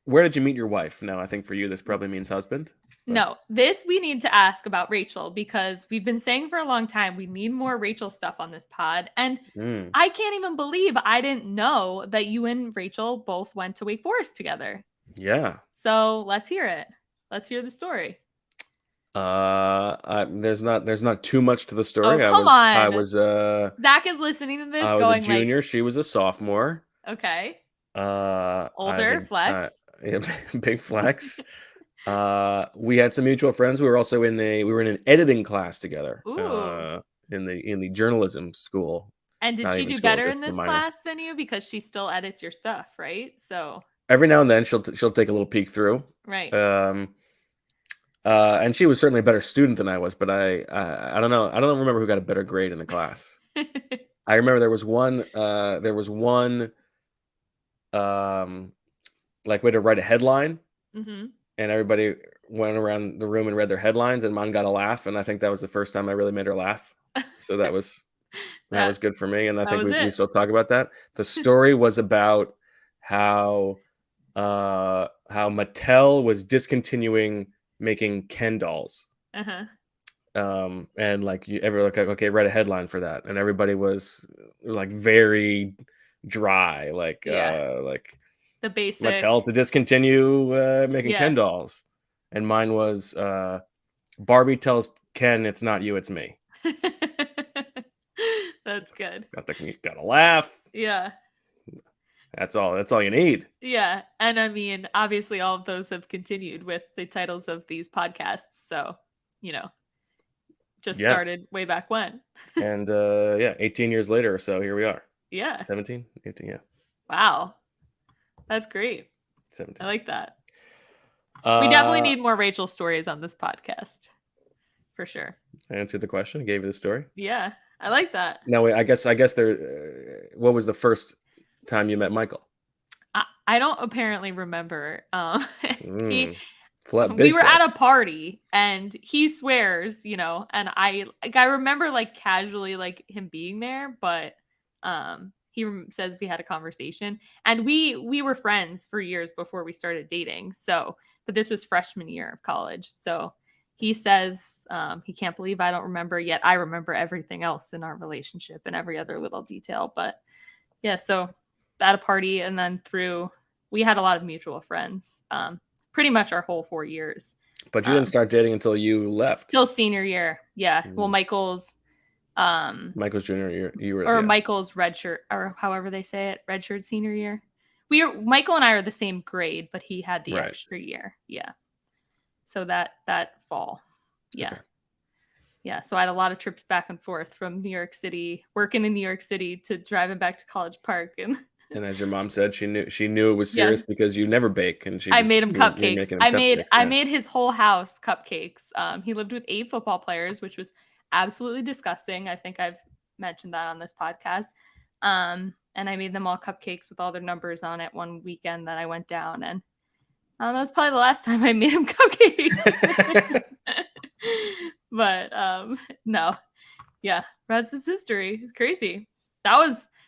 Where did you meet your wife? Now, I think for you, this probably means husband. But No, this we need to ask about Rachel because we've been saying for a long time we need more Rachel stuff on this pod. And Mm, I can't even believe I didn't know that you and Rachel both went to Wake Forest together. yeah. So let's hear it. Let's hear the story. There's not too much to the Oh, story. come I on. was Zach is listening to this I was a going junior. She was a sophomore. like, okay, I older, had flex. yeah, big flex. We had some mutual friends. We were in an editing class together. Ooh. In the journalism school. And did Not she even do school, better just in the this minor. class than you? Because she still edits your stuff, right? So, Every now and then she'll take a little peek through. right. And she was certainly a better student than I was, but I don't know. I don't remember who got a better grade in the class. I remember there was one like we had to write a headline, Mm-hmm. and everybody went around the room and read their headlines, and mine got a laugh, and I think that was the first time I really made her laugh. So that was good for me, and I that think was we it. still talk about that. The story was about how Mattel was discontinuing making Ken dolls. Uh-huh. And like okay, write a headline for that, and everybody was like very dry, like Yeah. The basic. Mattel to discontinue making Yeah. Ken dolls, and mine was Barbie tells Ken it's not you, it's me. That's good. Got a laugh. Yeah. That's all you need. Yeah. And I mean, obviously all of those have continued with the titles of these podcasts. So, just Yeah. started way back when. And 18 years later or so, here we are. Yeah. 17, 18, yeah. Wow. That's great. 17. I like that. We definitely need more Rachel stories on this podcast. For sure. I answered the question. I gave you the story. Yeah. I like that. Now, wait, I guess there. What was the first time you met Michael? I don't apparently remember. We were at a party and he swears, and I remember like casually like him being there, but he says we had a conversation and we were friends for years before we started dating. So, but this was freshman year of college. So he says he can't believe I don't remember, yet I remember everything else in our relationship and every other little detail. But yeah, so at a party and then we had a lot of mutual friends pretty much our whole 4 years. But you didn't start dating until you left. Till senior year. Yeah. Well, Michael's junior year. You were, or Michael's redshirt, or however they say it, redshirt senior year. Michael and I are the same grade, but he had the extra year. Yeah. So that fall. Yeah. Okay. Yeah. So I had a lot of trips back and forth from New York City, working in New York City, to driving back to College Park. And as your mom said, she knew it was serious because you never bake, and I made him cupcakes. I made his whole house cupcakes. He lived with 8 football players, which was absolutely disgusting. I think I've mentioned that on this podcast. And I made them all cupcakes with all their numbers on it one weekend that I went down, and that was probably the last time I made him cupcakes. But no, yeah, rest is history. It's crazy.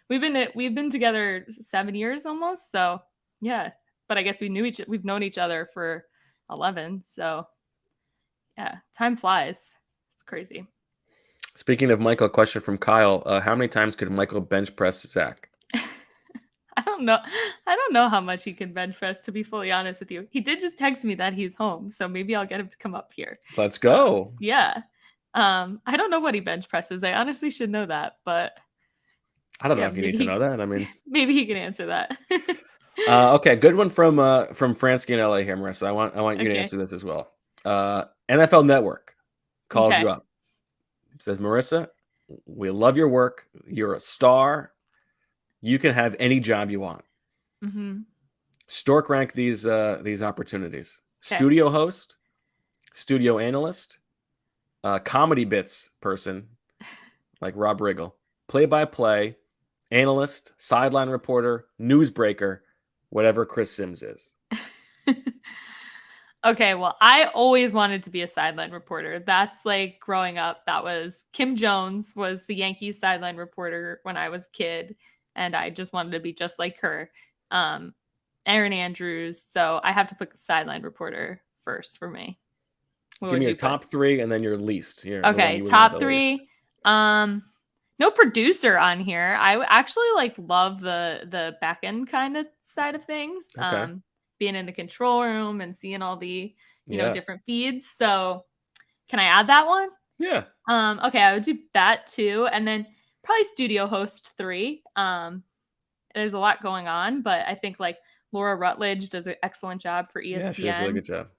We've been together 7 years almost. So yeah, but I guess we've known each other for 11. So yeah, time flies. It's crazy. Speaking of Michael, a question from Kyle. How many times could Michael bench press Zach? I don't know how much he can bench press, to be fully honest with you. He did just text me that he's home, so maybe I'll get him to come up here. Let's go. Yeah. I don't know what he bench presses. I honestly should know that, but I don't know yeah, if you maybe need to know that. I mean, maybe he can answer that. okay, good one from Fransky in LA here, Marissa. I want you to Okay. answer this as well. NFL Network calls Okay. you up, says, Marissa, we love your work. You're a star. You can have any job you want. Mm-hmm. Stork rank these opportunities: Okay. studio host, studio analyst, comedy bits person like Rob Riggle, play-by-play analyst, sideline reporter, newsbreaker, whatever Chris Sims is. Okay, well, I always wanted to be a sideline reporter. That's like growing up. That was Kim Jones was the Yankees sideline reporter when I was a kid, and I just wanted to be just like her. Aaron Andrews. So I have to put the sideline reporter first for me. What Give would me your you put? top three and then your least. The one Okay, you would want top the least. three. No producer on here. I actually like love the back end kind of side of things. Okay. Being in the control room and seeing all the Yeah. different feeds. So can I add that one? Yeah. Okay, I would do that too, and then probably studio host 3. There's a lot going on, but I think like Laura Rutledge does an excellent job for ESPN. Yeah, she does a really good job.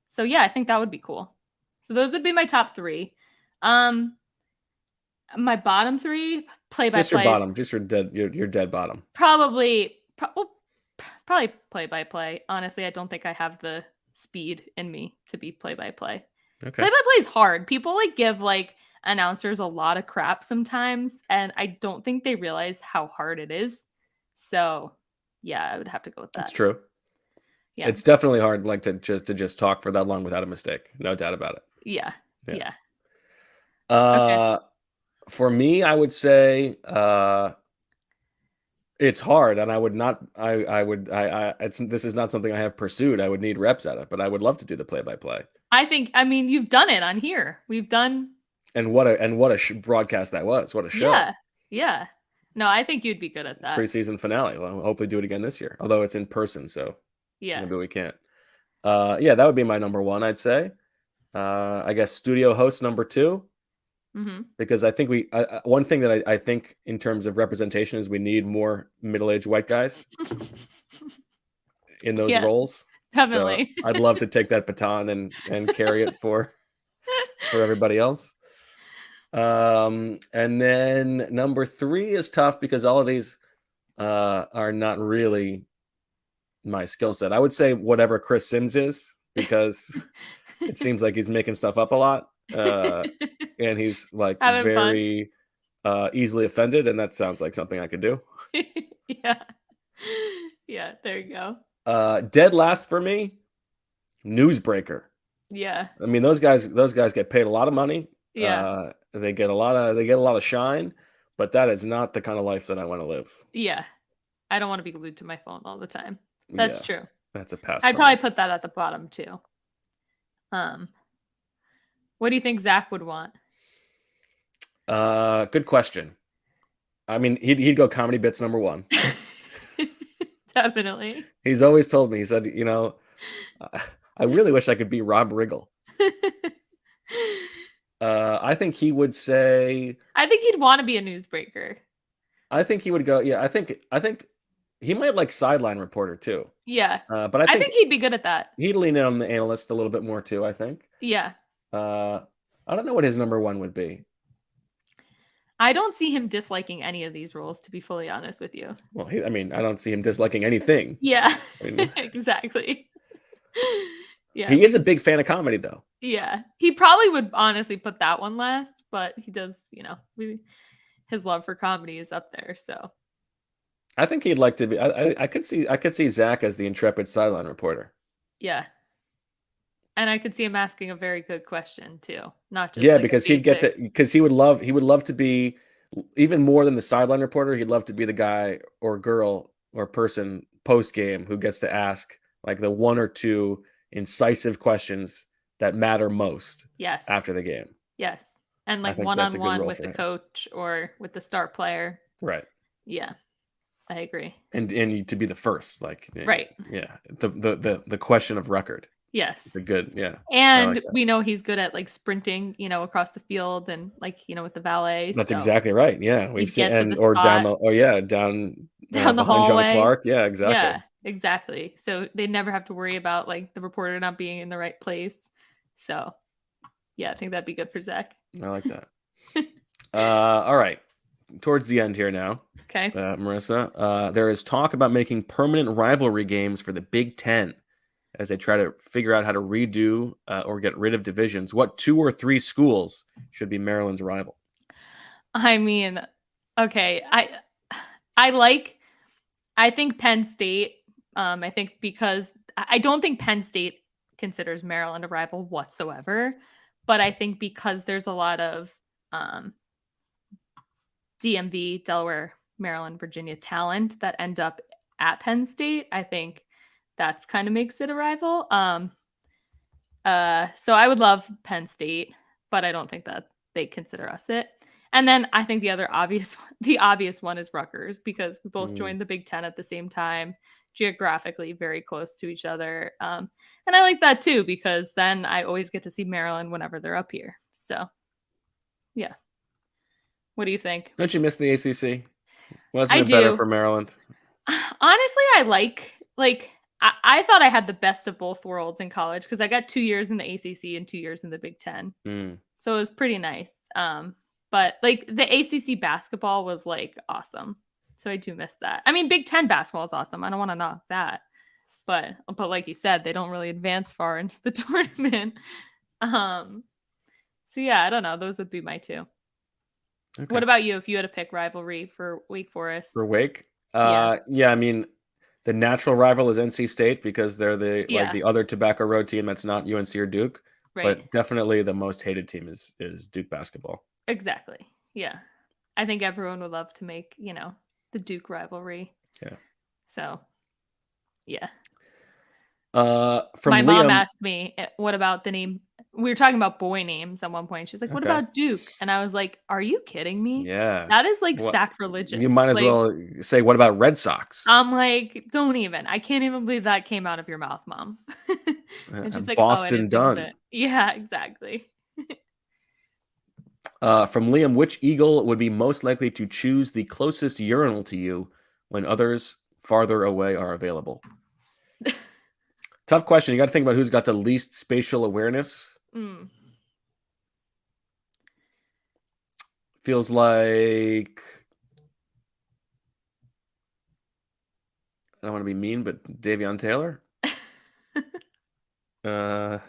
So yeah, I think that would be cool. So those would be my top 3. My bottom 3, play by play. Just your bottom, just your dead bottom. Probably play by play. Honestly, I don't think I have the speed in me to be play by play. Okay. Play by play is hard. People like give like announcers a lot of crap sometimes, and I don't think they realize how hard it is. So yeah, I would have to go with that. That's true. Yeah. It's definitely hard, like to just talk for that long without a mistake. No doubt about it. Yeah. Okay. For me, I would say it's hard, and I would not. This is not something I have pursued. I would need reps at it, but I would love to do the play-by-play. I mean, you've done it on here. We've done. And what a broadcast that was. What a show. Yeah. No, I think you'd be good at that. Preseason finale. Well, we'll hopefully do it again this year. Although it's in person, so yeah, maybe we can't. Yeah, that would be my number 1. I'd say. I guess studio host number 2. Mm-hmm. Because I think one thing that I think in terms of representation is we need more middle-aged white guys in those roles. Definitely. So I'd love to take that baton and carry it for everybody else. And then number 3 is tough because all of these are not really my skill set. I would say whatever Chris Sims is, because it seems like he's making stuff up a lot. And he's like having very easily offended, and that sounds like something I could do. Yeah, there you go. Dead last for me, newsbreaker. Yeah, I mean those guys get paid a lot of money. Yeah, they get a lot of shine, but that is not the kind of life that I want to live. Yeah, I don't want to be glued to my phone all the time. That's true. That's a pass. I'd probably put that at the bottom too. What do you think Zach would want? Good question. I mean, he'd go comedy bits number 1. Definitely. He's always told me. He said, I really wish I could be Rob Riggle. I think he would say. I think he'd want to be a newsbreaker. I think he would go. Yeah, I think he might like sideline reporter too. Yeah, but I think he'd be good at that. He'd lean in on the analyst a little bit more too. I think. Yeah. I don't know what his number 1 would be. I don't see him disliking any of these roles, to be fully honest with you. Well, I don't see him disliking anything. Yeah, exactly. Yeah, he is a big fan of comedy, though. Yeah, he probably would honestly put that one last, but he does, his love for comedy is up there. So, I think he'd like to be. I could see Zach as the intrepid sideline reporter. Yeah, and I could see him asking a very good question too, not just because he would love to be, even more than the sideline reporter. He'd love to be the guy or girl or person post game who gets to ask like the 1 or 2 incisive questions that matter most. Yes. After the game. Yes, and like one-on-one with the coach or with the star player. Right. Yeah, I agree. And to be the first, like right. Yeah, the question of record. Yes. It's a good, yeah. And we know he's good at like sprinting, across the field and like, with the valet. That's so exactly right. Yeah. We've he'd seen, get to the or down spot. down Down the behind John hallway. Clark. Yeah, exactly. Yeah, exactly. So they never have to worry about like the reporter not being in the right place. So yeah, I think that'd be good for Zach. I like that. All right. Towards the end here now. Okay. Marissa, there is talk about making permanent rivalry games for the Big Ten as they try to figure out how to redo or get rid of divisions. What 2 or 3 schools should be Maryland's rival? I mean, okay. I think Penn State. I think because I don't think Penn State considers Maryland a rival whatsoever, but I think because there's a lot of DMV, Delaware, Maryland, Virginia talent that end up at Penn State, I think that's kind of makes it a rival. So I would love Penn State, but I don't think that they consider us it. And then I think the obvious one is Rutgers because we both joined the Big Ten at the same time, geographically very close to each other. And I like that too, because then I always get to see Maryland whenever they're up here. So yeah. What do you think? Don't you miss the ACC? Wasn't I it better do. for Maryland? Honestly, I like I thought I had the best of both worlds in college because I got 2 years in the ACC and 2 years in the Big Ten. So it was pretty nice. But like the ACC basketball was like awesome. So I do miss that. I mean, Big Ten basketball is awesome. I don't want to knock that. But like you said, they don't really advance far into the tournament. So yeah, I don't know. Those would be my 2. Okay. What about you if you had to pick rivalry for Wake Forest? For Wake? Yeah, I mean, the natural rival is NC State because they're like the other Tobacco Road team that's not UNC or Duke. Right. But definitely the most hated team is Duke basketball. Exactly. Yeah. I think everyone would love to make, the Duke rivalry. Yeah. So, yeah. From My Liam, mom asked me, what about the name? We were talking about boy names at one point. She's like, what about Duke? And I was like, are you kidding me? Yeah. That is like sacrilegious. You might as well say, what about Red Sox? I'm like, don't even. I can't even believe that came out of your mouth, Mom. And she's like, Boston Dunn. Yeah, exactly. From Liam, which Eagle would be most likely to choose the closest urinal to you when others farther away are available? Tough question. You got to think about who's got the least spatial awareness. Feels like, I don't want to be mean, but Davion Taylor. I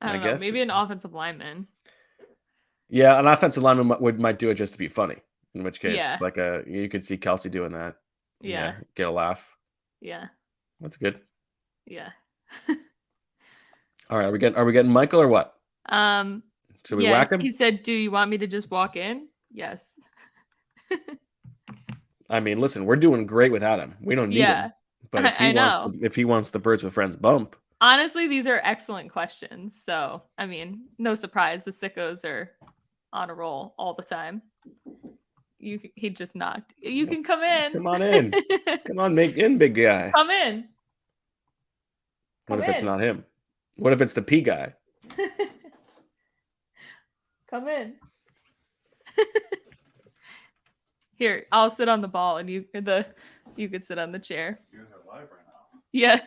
don't know. Maybe an offensive lineman. Yeah, an offensive lineman might do it just to be funny. In which case, you could see Kelsey doing that. Yeah, get a laugh. Yeah, that's good. Yeah. All right, are we getting Michael or what? Should we whack him? He said, "Do you want me to just walk in?" Yes. I mean, listen, we're doing great without him. We don't need him. But if he wants the Birds with Friends bump. Honestly, these are excellent questions. So, I mean, no surprise, the sickos are on a roll all the time. He just knocked. You can come in. Come on in. Come on, make in, big guy. Come in. What if it's not him? What if it's the P guy? Come in. Here, I'll sit on the ball and you could sit on the chair. You guys are live right now. Yeah.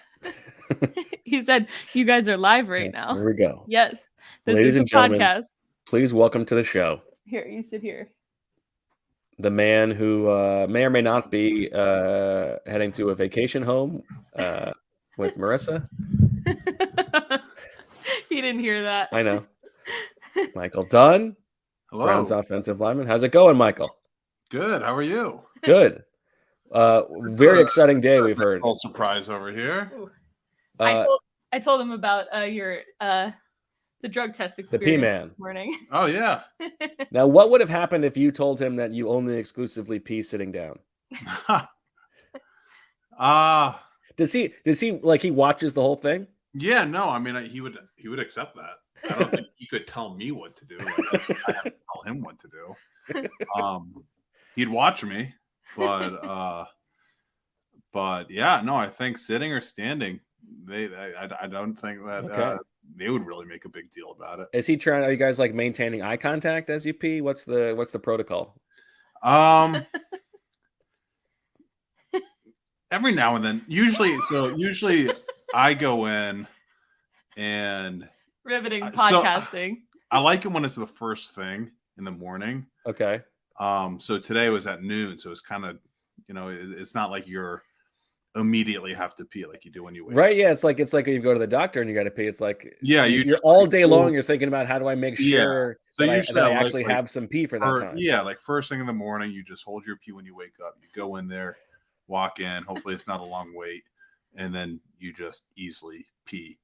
He said you guys are live right now. Here we go. Yes. This Ladies is and a gentlemen, podcast. Please welcome to the show. Here, you sit here. The man who may or may not be heading to a vacation home with Marissa. He didn't hear that. I know. Michael Dunn. Hello. Brown's offensive lineman. How's it going, Michael? Good. How are you? Good. Very exciting day we've heard. Full surprise over here. I told him about the drug test experience. The P-man. This morning. Oh yeah. Now, what would have happened if you told him that you only exclusively pee sitting down? Does he like he watches the whole thing? Yeah, no, I mean he would accept that. I don't think he could tell me what to do. Like, I have to tell him what to do. He'd watch me, but yeah, no, I think sitting or standing, I don't think that Okay. they would really make a big deal about it. Is he trying? Are you guys like maintaining eye contact as you pee? What's the protocol? Every now and then, usually I go in and Riveting So- podcasting. I like it when it's the first thing in the morning. Okay. So today was at noon, so it's kind of, it's not like you're immediately have to pee like you do when you wake Right. up. Yeah. It's like you go to the doctor and you got to pee. It's like Yeah, you're just all like, day well, long. You're thinking about how do I make Yeah. sure So that usually I I like, actually have some pee for that time. Yeah, like first thing in the morning, you just hold your pee when you wake up. You go in there, walk in. Hopefully, it's not a long wait, and then you just easily pee.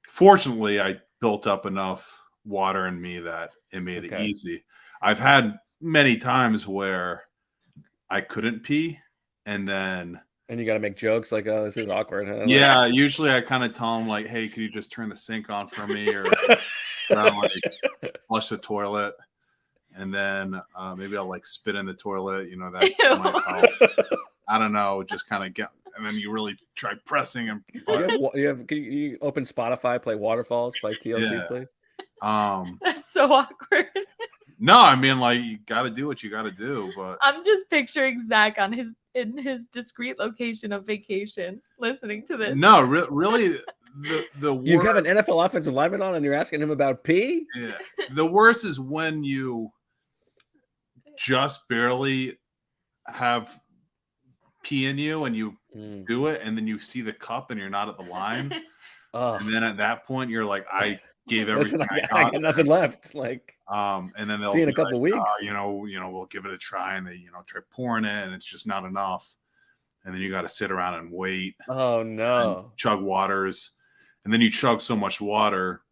Fortunately, I built up enough water in me that it made it Okay. easy. I've had many times where I couldn't pee, and then And you got to make jokes like, "Oh, this is awkward." Huh? Like- yeah, usually I kind of tell them like, "Hey, could you just turn the sink on for me?" Or like flush the toilet, and then maybe I'll like spit in the toilet. That Ew. might help. I don't know, just kind of get, and then you really try pressing and. Can you open Spotify, play Waterfalls by TLC, Yeah. please? That's so awkward. No, I mean like you got to do what you got to do, but I'm just picturing Zach in his discreet location of vacation, listening to this. no, really, the You worst, have an NFL offensive lineman on, and you're asking him about pee. yeah, the worst is when you just barely have pee in you and you do it, and then you see the cup and you're not at the line, Ugh. and then at that point you're like, I gave Listen, everything I got nothing left. Like, and then they'll see you in a be couple like, weeks. we'll give it a try, and they try pouring it, and it's just not enough, and then you got to sit around and wait, oh and no. chug waters, and then you chug so much water,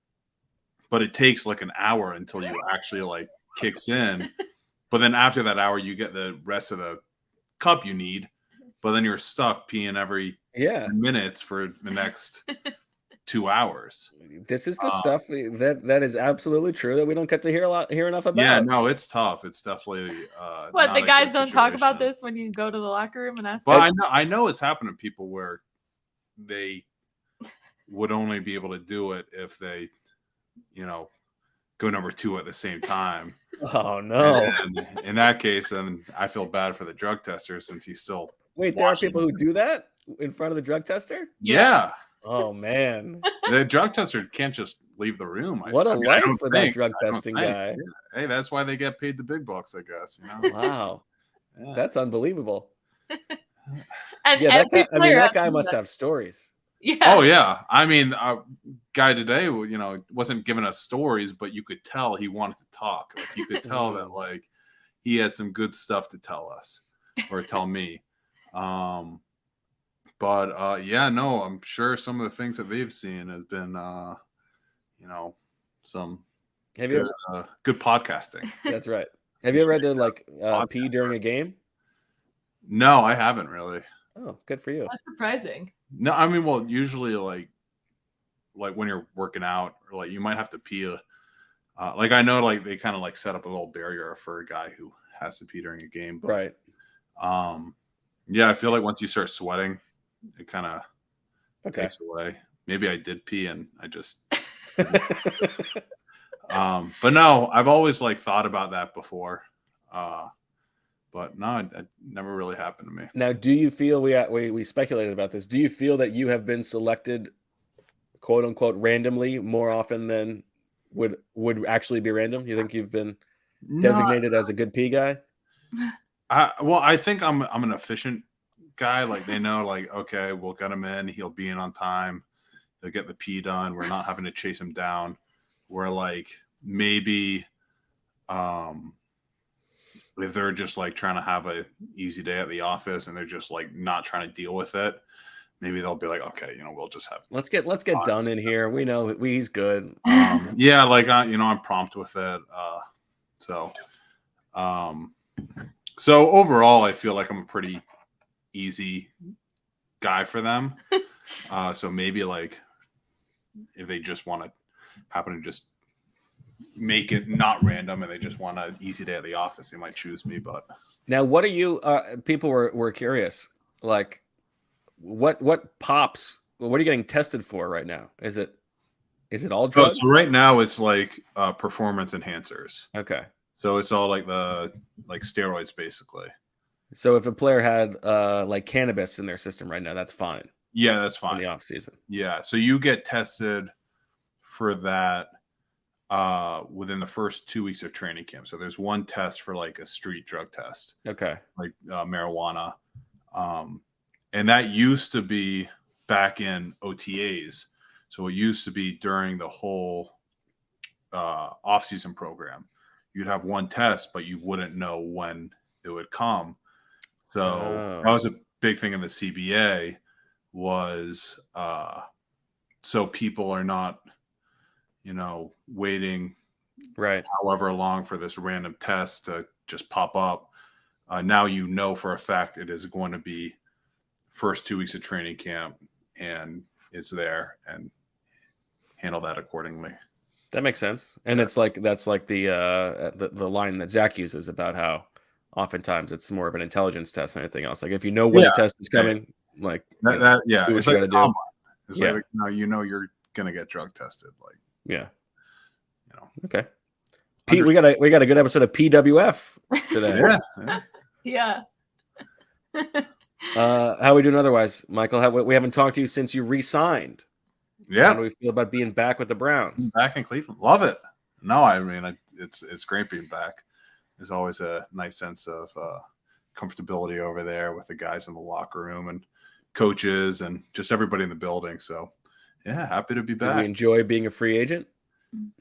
but it takes like an hour until you actually like kicks in, but then after that hour you get the rest of the cup you need, but then you're stuck peeing every Yeah. minutes for the next 2 hours. This is the stuff that is absolutely true that we don't get to hear enough about. Yeah, no, it's tough. It's definitely What, not the a guys good don't talk about situation. this when you go to the locker room and ask? Well, I know it's happened to people where they would only be able to do it if they, go number 2 at the same time. Oh no. And in that case, then I feel bad for the drug tester since he's still. Wait, there are watching. people who do that in front of the drug tester? Yeah, Oh man. the drug tester can't just leave the room. What a I life don't for that think- drug I don't testing think. guy. Yeah. Hey, that's why they get paid the big bucks, I guess. Wow. Yeah. That's unbelievable. And Yeah, every player that has guy to do must that. have stories. Yeah. Oh yeah, I mean, guy today, wasn't giving us stories, but you could tell he wanted to talk. Like you could tell that like he had some good stuff to tell us or tell me. But yeah, no, I'm sure some of the things that they've seen has been, some Have you? good podcasting. That's right. Have you ever had to like pee during a game? No, I haven't really. Oh, good for you. That's surprising. No, I mean, well, usually like when you're working out, or like you might have to pee. Like I know, like they kind of like set up a little barrier for a guy who has to pee during a game. But, Right. Yeah, I feel like once you start sweating, it kind of Okay. takes away. Maybe I did pee and I just. But no, I've always like thought about that before. But no, it never really happened to me. Now, do you feel we speculated about this? Do you feel that you have been selected, quote unquote, randomly more often than would actually be random? You think you've been designated as a good pee guy? Well, I think I'm an efficient guy. Like they know, like okay, we'll get him in. He'll be in on time. He'll get the pee done. We're not having to chase him down. We're like maybe, if they're just like trying to have a easy day at the office and they're just like not trying to deal with it, maybe they'll be like, okay, we'll just have. Let's get Dunn in here. We know he's good. Yeah, like I'm prompt with it. So overall, I feel like I'm a pretty easy guy for them. So maybe like if they just want to happen to just make it not random and they just want an easy day at the office, they might choose me. But Now, what are you? People were curious. Like, what pops Well, what are you getting tested for right now? Is it all drugs? So right now it's like performance enhancers. Okay. So it's all like steroids basically. So if a player had like cannabis in their system right now, that's fine. Yeah, that's In fine. the off season. Yeah. So you get tested for that within the first 2 weeks of training camp. So there's one test for like a street drug test. Okay. Like marijuana. And that used to be back in OTAs. So it used to be during the whole off-season program. You'd have one test, but you wouldn't know when it would come. So that was a big thing in the CBA was so people are not, waiting right however long for this random test to just pop up. Now for a fact it is going to be first 2 weeks of training camp, and it's there, and handle that accordingly. That makes sense. And that's like the line that Zach uses about how oftentimes it's more of an intelligence test than anything else. Like if you know when the test is coming, like do what it's you like gotta the combine. do. It's like you're gonna get drug tested. Like Okay. Pete, we got a good episode of PWF today. Yeah. How are we doing otherwise, Michael? We haven't talked to you since you re-signed. Yeah. How do we feel about being back with the Browns? Back in Cleveland. Love it. No, I mean, it's great being back. There's always a nice sense of comfortability over there with the guys in the locker room and coaches and just everybody in the building. So, yeah, happy to be back. Did we enjoy being a free agent?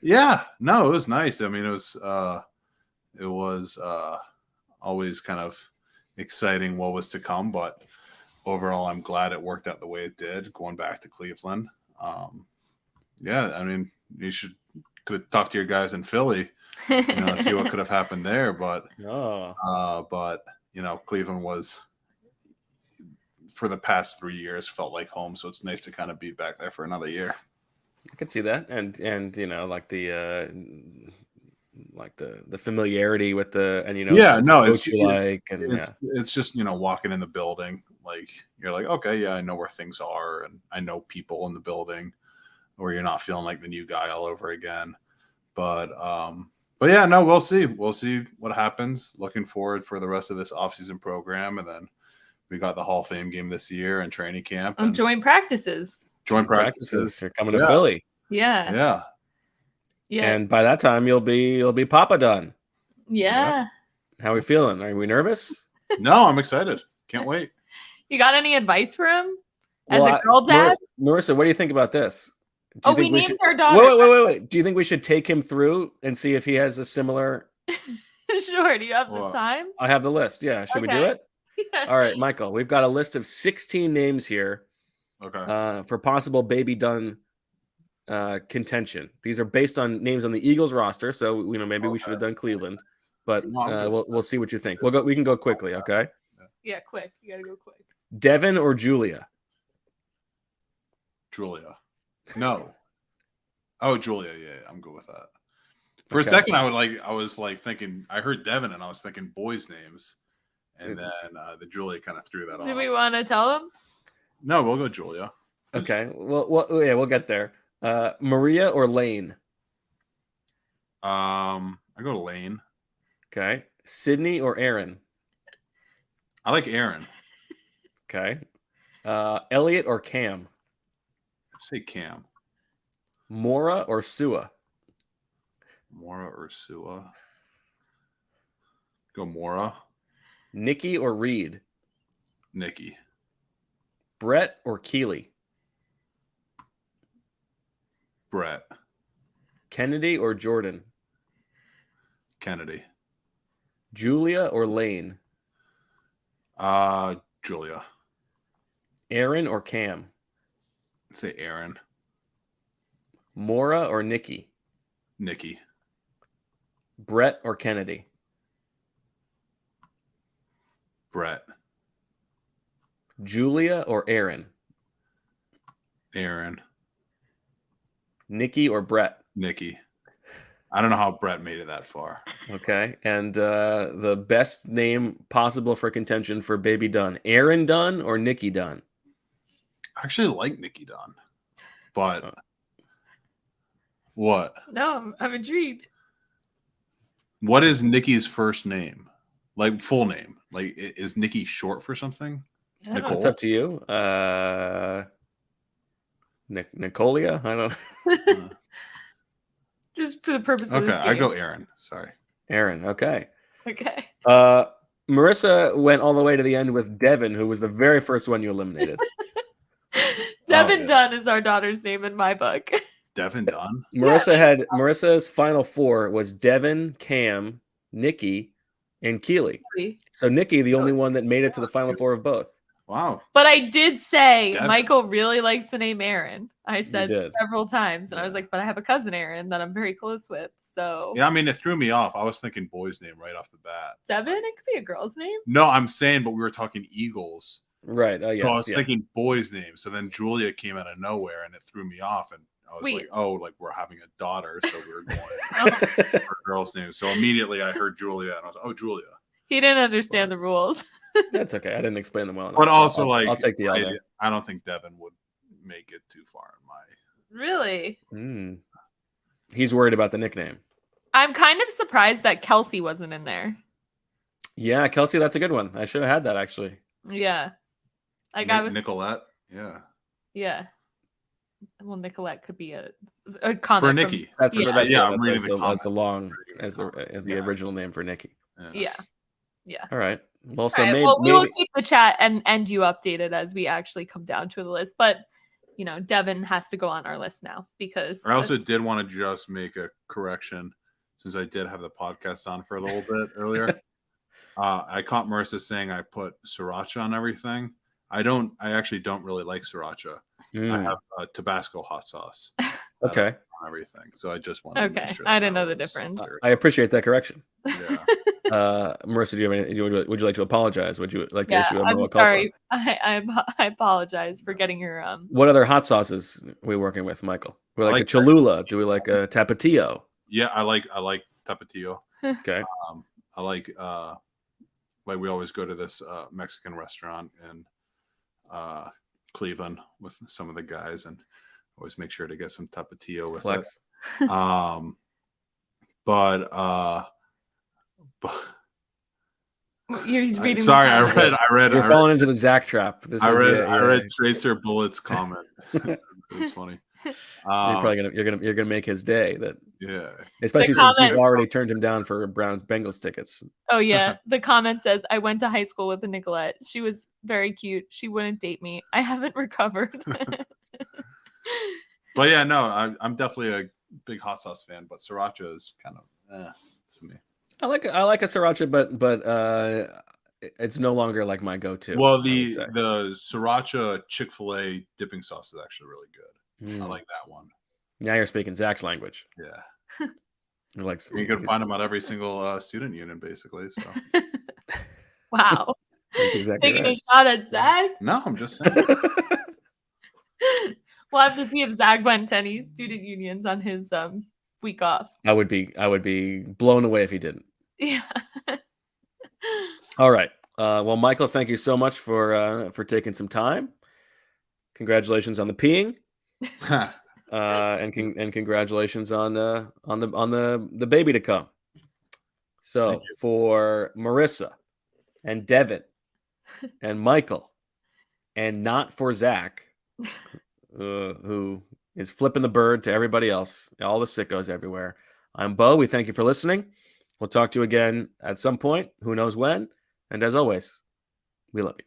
Yeah. No, it was nice. I mean, it was always kind of exciting what was to come, but overall, I'm glad it worked out the way it did going back to Cleveland. I mean, you could have talked to your guys in Philly, see what could have happened there. But Cleveland was for the past 3 years felt like home, so it's nice to kind of be back there for another year. I can see that, and like the familiarity with it's just walking in the building, like you're like, okay, yeah, I know where things are, and I know people in the building, where you're not feeling like the new guy all over again. But yeah, no, we'll see what happens. Looking forward for the rest of this offseason program, and then we got the Hall of Fame game this year and training camp and joint practices. You're coming to Philly. Yeah. And by that time you'll be Papa Dunn. Yeah. Yep. How are we feeling? Are we nervous? No, I'm excited. Can't wait. You got any advice for him as a girl dad? Marissa, what do you think about this? We named our daughter. Wait. Do you think we should take him through and see if he has a similar? Sure. Do you have the time? I have the list. Yeah. Should we do it? Yeah. All right, Michael. We've got a list of 16 names here. Okay. For possible Baby Dunn contention. These are based on names on the Eagles roster, so maybe we should have done Cleveland, but we'll see what you think. We can go quickly, okay? Yeah, quick. You gotta go quick. Devin or Julia? Julia. No. Oh, Julia. Yeah, I'm good with that. For a second, I was thinking. I heard Devin, and I was thinking boys' names, and then the Julia kind of threw that off. Do we want to tell them? No, we'll go Julia. Okay. We'll get there. Maria or Lane? I go to Lane. Okay. Sydney or Aaron? I like Aaron. Okay. Elliot or Cam? Say Cam. Mora or Sua? Mora or Sua? Go Mora. Nikki or Reed? Nikki. Brett or Keeley? Brett. Kennedy or Jordan? Kennedy. Julia or Lane? Julia. Aaron or Cam? I'd say Aaron. Mora or Nikki? Nikki. Brett or Kennedy? Brett. Julia or Aaron? Aaron. Nikki or Brett? Nikki. I don't know how Brett made it that far. Okay. And the best name possible for contention for Baby Dunn, Aaron Dunn or Nikki Dunn? I actually like Nikki Dunn, but what? No, I'm intrigued. What is Nikki's first name? Like full name? Like is Nikki short for something? I don't know. It's up to you. Nicolia? I don't know. Just for the purpose of Okay, this game. I go Aaron. Sorry. Aaron. Okay. Okay. Marissa went all the way to the end with Devin, who was the very first one you eliminated. Devin yeah. Dunn is our daughter's name in my book. Devin Dunn. Marissa's final four was Devin, Cam, Nikki, and Keely. So Nikki, the only one that made it to the final four of both. Wow. But I did say Devin. Michael really likes the name Aaron. I said did. several times, and I was like, but I have a cousin Aaron that I'm very close with. So Yeah, I mean, it threw me off. I was thinking boy's name right off the bat. Devin, it could be a girl's name. No, I'm saying, but we were talking Eagles. Right. Oh, yes. So I was thinking boy's name. So then Julia came out of nowhere and it threw me off. And I was like, oh, like we're having a daughter. So we were going for girl's name. So immediately I heard Julia and I was like, oh, Julia. He didn't understand the rules. That's okay. I didn't explain them well enough. But also, I'll take the L there. I don't think Devin would make it too far in my. Really? He's worried about the nickname. I'm kind of surprised that Kelsey wasn't in there. Yeah, Kelsey, that's a good one. I should have had that actually. Yeah. Like Nicolette. Yeah. Yeah. Well, Nicolette could be a comment for Nikki. That's I'm reading the original name for Nikki. Yeah. All right. Well, so we will keep the chat and you updated as we actually come down to the list. But you know, Devin has to go on our list now because I also did want to just make a correction since I did have the podcast on for a little bit earlier. I caught Marissa saying I put sriracha on everything. I actually don't really like sriracha. I have Tabasco hot sauce. Okay. On everything. So I just wanted to make sure I didn't know the difference. I appreciate that correction. Yeah. Marissa, do you have any, would you like to apologize? Would you like to issue a I'm mea sorry. culpa? I apologize for getting your What other hot sauces are we working with, Michael? We like a Cholula. Do we like a Tapatio? Yeah, I like Tapatio. Okay. I like we always go to this Mexican restaurant in Cleveland with some of the guys and always make sure to get some Tapatio with Flex. it. But you're reading. Sorry, I read. You're falling into the Zach trap. I read Tracer Bullet's comment. It was funny. You're gonna make his day. Especially since you've already turned him down for Browns Bengals tickets. Oh yeah, the comment says, "I went to high school with a Nicolette. She was very cute. She wouldn't date me. I haven't recovered." But yeah, no, I'm definitely a big hot sauce fan, but sriracha is kind of to me. I like a sriracha, but it's no longer like my go-to. Well, the sriracha Chick-fil-A dipping sauce is actually really good. I like that one. Now you're speaking Zach's language. Yeah. You can find them at every single student union, basically. So. Wow. That's exactly Taking right. a shot at Zach? No, I'm just saying. We'll have to see if Zach went to any student unions on his week off. I would be blown away if he didn't. Yeah. All right. Well, Michael, thank you so much for taking some time. Congratulations on the peeing. and congratulations on the baby to come. So for Marissa and Devin and Michael and not for Zach, who is flipping the bird to everybody else, all the sickos everywhere. I'm Bo. We thank you for listening. We'll talk to you again at some point. Who knows when? And as always, we love you.